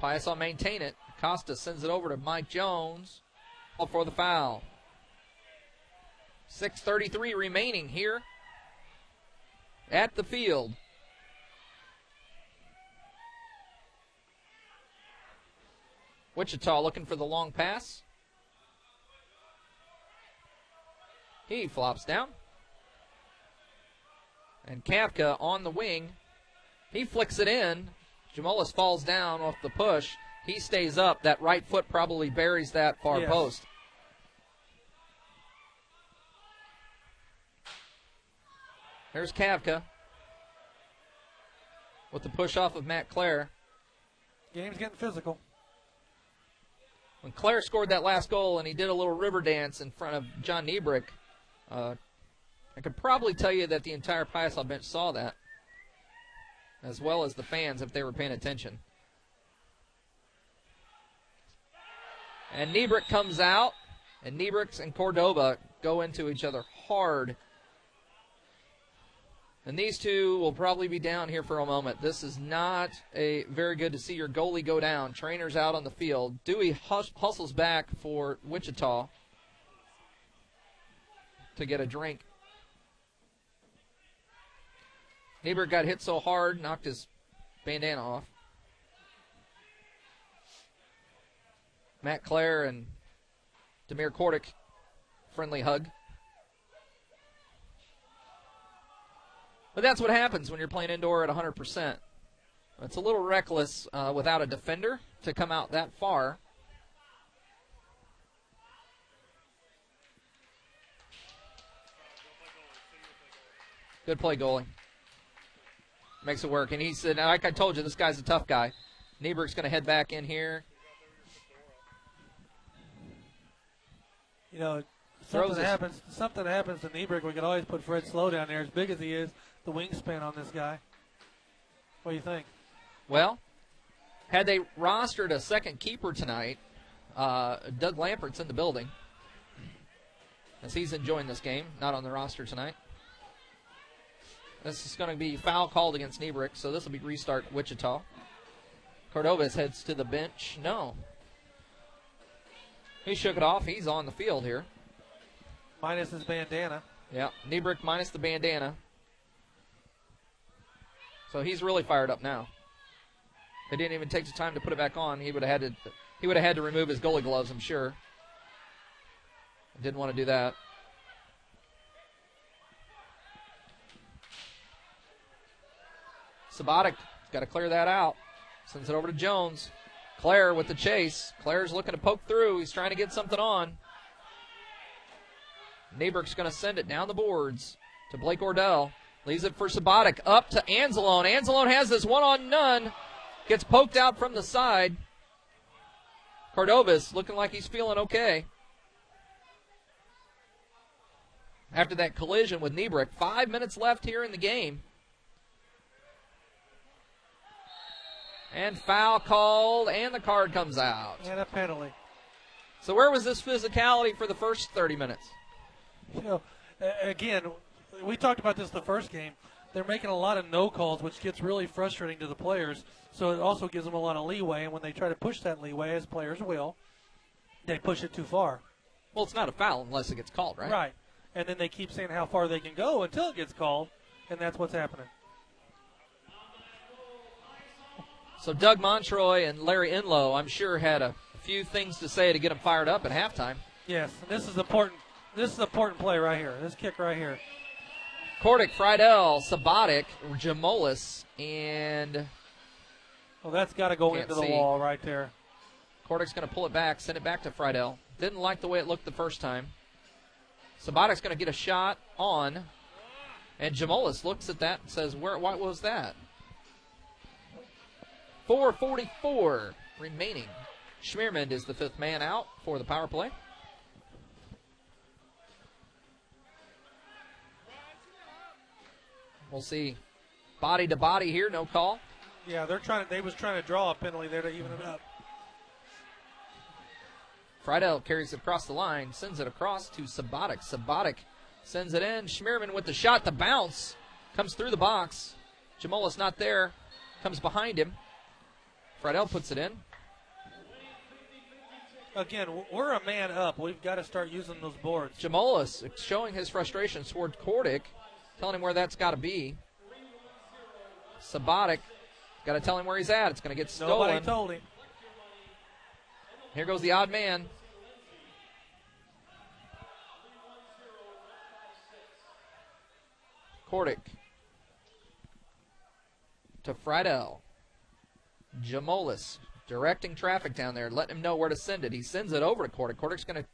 Piasa will maintain it. Costa sends it over to Mike Jones. All for the foul. 6:33 remaining here at the field. Wichita looking for the long pass. He flops down. And Kavka on the wing. He flicks it in. Jamolis falls down off the push. He stays up. That right foot probably buries that far post. There's Kavka with the push off of Matt Clare. Game's getting physical. When Clare scored that last goal and he did a little river dance in front of John Niebrick, I could probably tell you that the entire Piasa bench saw that, as well as the fans if they were paying attention. And Niebrick comes out, and Niebrick and Cordova go into each other hard. And these two will probably be down here for a moment. This is not a very good to see your goalie go down. Trainer's out on the field. Dewey hustles back for Wichita to get a drink. Niebuhr got hit so hard, knocked his bandana off. Matt Clare and Demir Kordic, friendly hug. But that's what happens when you're playing indoor at 100%. It's a little reckless without a defender to come out that far. Good play, goalie. Makes it work. And he said, like I told you, this guy's a tough guy. Nieberg's going to head back in here. You know, something happens to Nieberg. We could always put Fred Slow down there. As big as he is, the wingspan on this guy. What do you think? Well, had they rostered a second keeper tonight, Doug Lampert's in the building, as he's enjoying this game, not on the roster tonight. This is going to be foul called against Niebrick, so this will be restart Wichita. Cordovez heads to the bench. No. He shook it off. He's on the field here. Minus his bandana. Yeah, Niebrick minus the bandana. So he's really fired up now. They didn't even take the time to put it back on. He would have had to remove his goalie gloves, I'm sure. Didn't want to do that. Sabatic got to clear that out. Sends it over to Jones. Clare with the chase. Clare's looking to poke through. He's trying to get something on. Nieberg's going to send it down the boards to Blake Ordell. Leaves it for Sabatic. Up to Anzalone. Anzalone has this one-on-none. Gets poked out from the side. Cordovez looking like he's feeling okay. after that collision with Niebrick. 5 minutes left here in the game. And foul called, and the card comes out. And a penalty. So where was this physicality for the first 30 minutes? You know, again, we talked about this the first game. They're making a lot of no calls, which gets really frustrating to the players. So it also gives them a lot of leeway, and when they try to push that leeway, as players will, they push it too far. Well, it's not a foul unless it gets called, right? Right. And then they keep saying how far they can go until it gets called, and that's what's happening. So Doug Montroy and Larry Enlow, I'm sure, had a few things to say to get them fired up at halftime. Yes, and this is important. This is an important play right here. This kick right here. Kordick, Friedel, Sabatic, Jamolis, and well, that's got to go into the wall right there. Kordick's going to pull it back, send it back to Friedel. Didn't like the way it looked the first time. Sabatic's going to get a shot on, and Jamolis looks at that and says, what was that? 4:44 remaining. Schmiermund is the fifth man out for the power play. We'll see. Body to body here, no call. Yeah, they was trying to draw a penalty there to even it up. Friedel carries it across the line, sends it across to Sabatic. Sabatic sends it in. Schmiermund with the shot, the bounce. Comes through the box. Jamolis not there. Comes behind him. Friedel puts it in. Again, we're a man up. We've got to start using those boards. Jamolis showing his frustration toward Kordick, telling him where that's got to be. Sabatic got to tell him where he's at. It's going to get stolen. Nobody told him. Here goes the odd man. Kordick to Friedel. Jamolis directing traffic down there, letting him know where to send it. He sends it over to Kordick. Kordick's going to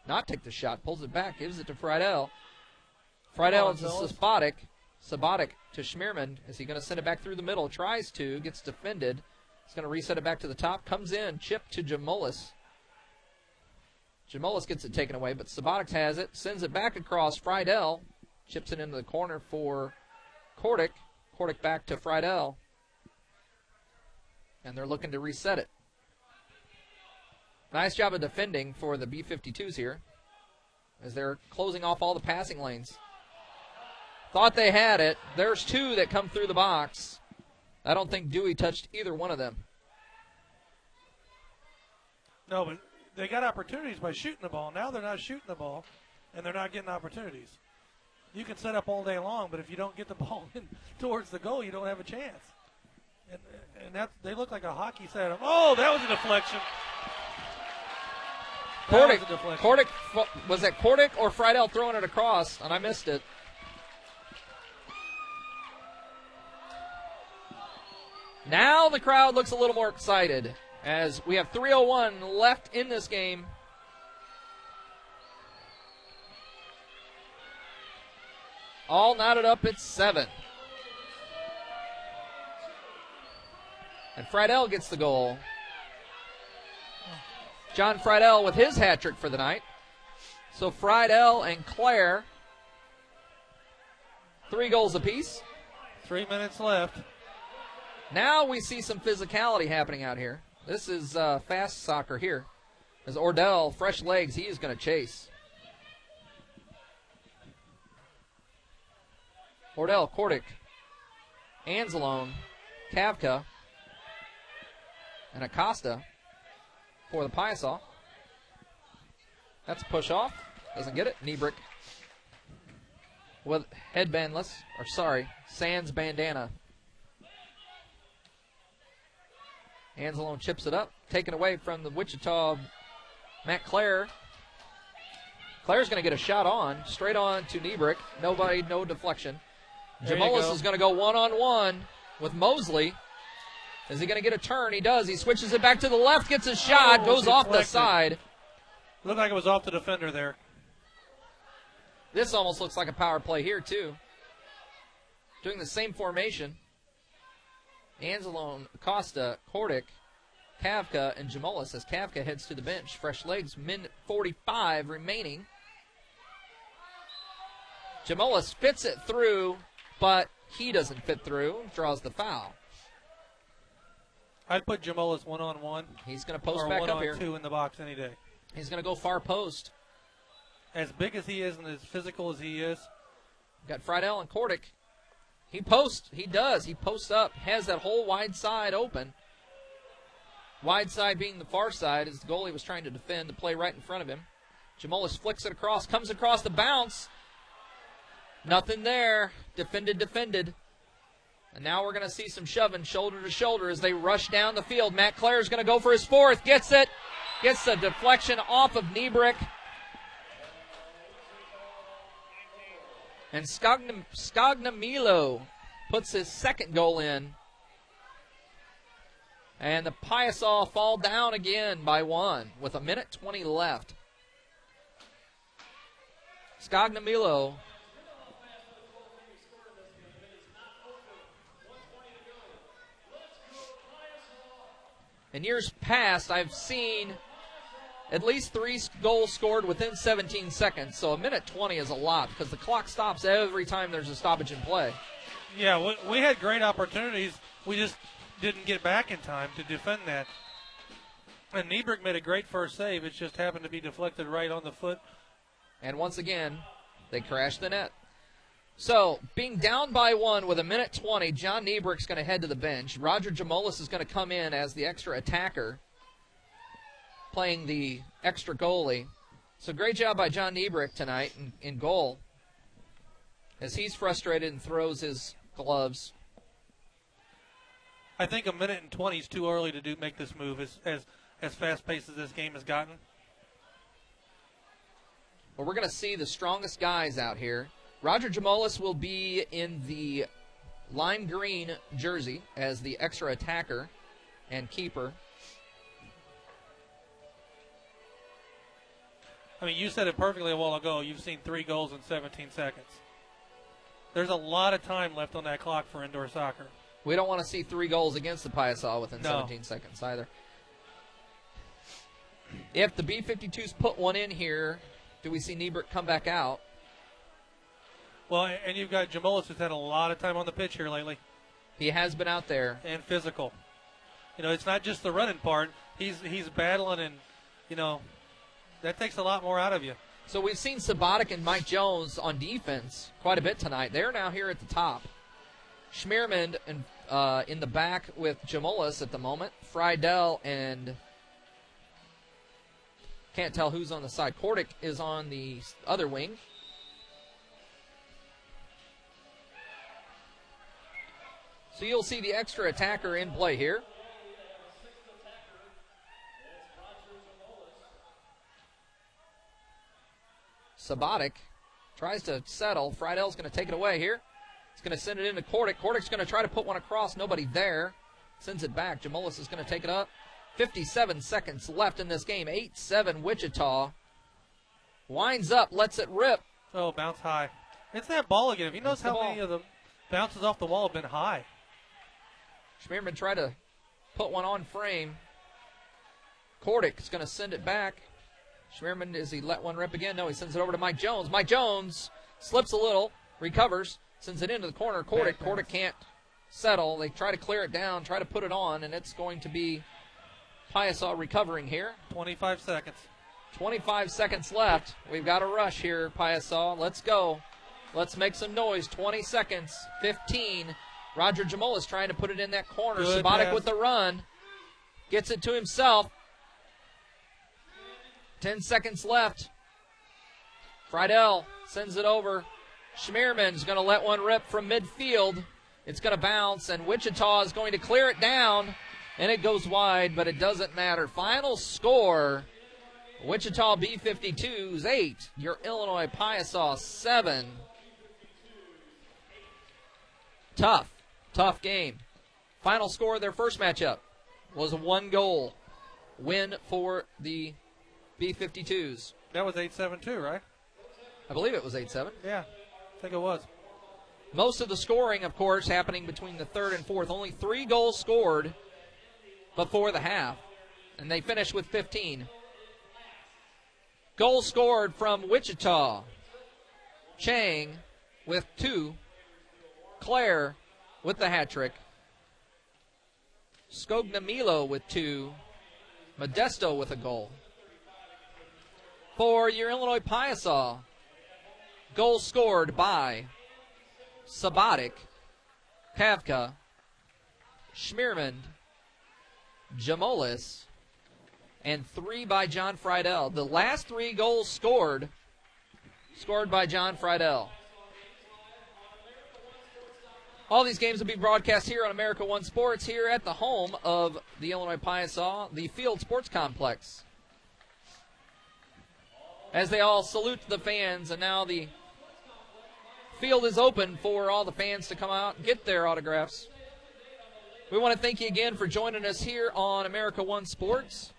not take the shot, pulls it back, gives it to Friedel. Friedel to Sabatic. Sabatic to Schmiermund. Is he going to send it back through the middle? Tries to, gets defended. He's going to reset it back to the top. Comes in, chip to Jamolis. Jamolis gets it taken away, but Sabatic has it. Sends it back across. Friedel chips it into the corner for Kordick. Kordick back to Friedel. And they're looking to reset it. Nice job of defending for the B-52s here as they're closing off all the passing lanes. Thought they had it. There's two that come through the box. I don't think Dewey touched either one of them. No, but they got opportunities by shooting the ball. Now they're not shooting the ball, and they're not getting opportunities. You can set up all day long, but if you don't get the ball in towards the goal, you don't have a chance. And they look like a hockey setup. Oh, that was a deflection. Kordick, was that Kordick or Friedel throwing it across? And I missed it. Now the crowd looks a little more excited as we have 3:01 left in this game. All knotted up at 7. And Friedel gets the goal. John Friedel with his hat trick for the night. So Friedel and Clare, 3 goals apiece. 3 minutes left. Now we see some physicality happening out here. This is fast soccer here. As Ordell, fresh legs, he is going to chase. Ordell, Kordick, Anzalone, Kavka, and Acosta for the Piasa. That's a push off. Doesn't get it. Niebrick with headbandless, sans bandana. Anzalone chips it up, taken away from the Wichita Matt Clare. Clare's going to get a shot on, straight on to Niebrick. Nobody, no deflection. Jamolis is going to go one-on-one with Mosley. Is he going to get a turn? He does. He switches it back to the left, gets a shot, goes off the side. Looked like it was off the defender there. This almost looks like a power play here, too. Doing the same formation. Anzalone, Acosta, Kordick, Kavka, and Jamolis as Kavka heads to the bench. Fresh legs, minute 45 remaining. Jamolis fits it through, but he doesn't fit through, draws the foul. I'd put Jamolis one-on-one. He's going to post or back up here. 1-on-2 in the box any day. He's going to go far post. As big as he is and as physical as he is. Got Friedel and Kordick. He posts. He does. He posts up. Has that whole wide side open. Wide side being the far side as the goalie was trying to defend the play right in front of him. Jamolis flicks it across. Comes across the bounce. Nothing there. Defended. And now we're going to see some shoving shoulder to shoulder as they rush down the field. Matt Clare's going to go for his fourth. Gets it. Gets the deflection off of Niebrick. And Scognamilo puts his second goal in. And the Piasa fall down again by 1 with 1:20 left. Scognamilo. In years past, I've seen at least 3 goals scored within 17 seconds. So 1:20 is a lot because the clock stops every time there's a stoppage in play. Yeah, we had great opportunities. We just didn't get back in time to defend that. And Niebrick made a great first save. It just happened to be deflected right on the foot. And once again, they crashed the net. So, being down by 1 with 1:20, John Niebrick's going to head to the bench. Roger Jamolis is going to come in as the extra attacker, playing the extra goalie. So, great job by John Niebrick tonight in goal as he's frustrated and throws his gloves. I think 1:20 is too early to make this move as fast-paced as this game has gotten. Well, we're going to see the strongest guys out here. Roger Jamolis will be in the lime green jersey as the extra attacker and keeper. I mean, you said it perfectly a while ago. You've seen 3 goals in 17 seconds. There's a lot of time left on that clock for indoor soccer. We don't want to see 3 goals against the Piasa within 17 seconds either. If the B-52s put one in here, do we see Niebrick come back out? Well, and you've got Jamolis who's had a lot of time on the pitch here lately. He has been out there. And physical. You know, it's not just the running part. He's battling, and, you know, that takes a lot more out of you. So we've seen Sabatic and Mike Jones on defense quite a bit tonight. They're now here at the top. Schmierman in the back with Jamolis at the moment. Friedel and can't tell who's on the side. Kordick is on the other wing. So you'll see the extra attacker in play here. Sabatic tries to settle. Friedel's going to take it away here. He's going to send it into Kordick. Kordick's going to try to put one across. Nobody there. Sends it back. Jamolis is going to take it up. 57 seconds left in this game. 8-7 Wichita. Winds up, lets it rip. Oh, bounce high. It's that ball again. If you notice how many of the bounces off the wall have been high. Schmierman tried to put one on frame. Kordick is going to send it back. Schmierman, does he let one rip again? No, he sends it over to Mike Jones. Mike Jones slips a little, recovers, sends it into the corner. Kordick can't settle. They try to clear it down, try to put it on, and it's going to be Piasa recovering here. 25 seconds. 25 seconds left. We've got a rush here, Piasa. Let's go. Let's make some noise. 20 seconds. 15. Roger Jamolis trying to put it in that corner. Good Sabatic pass. with the run. Gets it to himself. 10 seconds left. Friedel sends it over. Schmierman's going to let one rip from midfield. It's going to bounce, and Wichita is going to clear it down, and it goes wide, but it doesn't matter. Final score, Wichita B-52s 8, your Illinois Piasa 7. Tough game. Final score of their first matchup was a 1-goal win for the B-52s. That was 8-7 too, right? I believe it was 8-7. Yeah, I think it was. Most of the scoring, of course, happening between the third and fourth. Only 3 goals scored before the half, and they finished with 15. Goals scored from Wichita. Chang, with 2. Claire with the hat trick. Scognamilo with 2. Modesto with a goal. For your Illinois Piasa, goal scored by Sabatic, Kavka, Schmierman, Jamolis, and 3 by John Friedel. The last 3 goals scored by John Friedel. All these games will be broadcast here on America One Sports, here at the home of the Illinois Piasa, the Field Sports Complex. As they all salute the fans, and now the field is open for all the fans to come out and get their autographs. We want to thank you again for joining us here on America One Sports.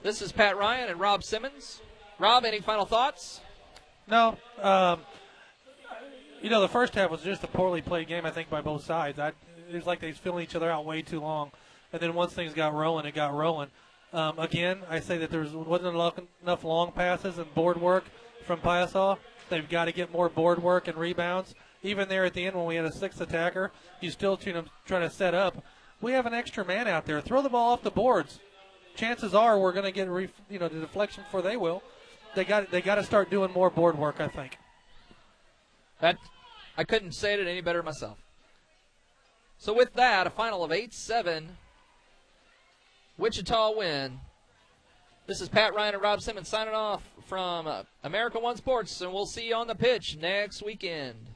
This is Pat Ryan and Rob Simmons. Rob, any final thoughts? No. The first half was just a poorly played game, I think, by both sides. It was like they was filling each other out way too long. And then once things got rolling, it got rolling. Again, I say that there wasn't enough long passes and board work from Piasa. They've got to get more board work and rebounds. Even there at the end when we had a 6th attacker, you still trying to set up. We have an extra man out there. Throw the ball off the boards. Chances are we're going to get the deflection before they will. They got to start doing more board work, I think. I couldn't say it any better myself. So with that, a final of 8-7, Wichita win. This is Pat Ryan and Rob Simmons signing off from America One Sports, and we'll see you on the pitch next weekend.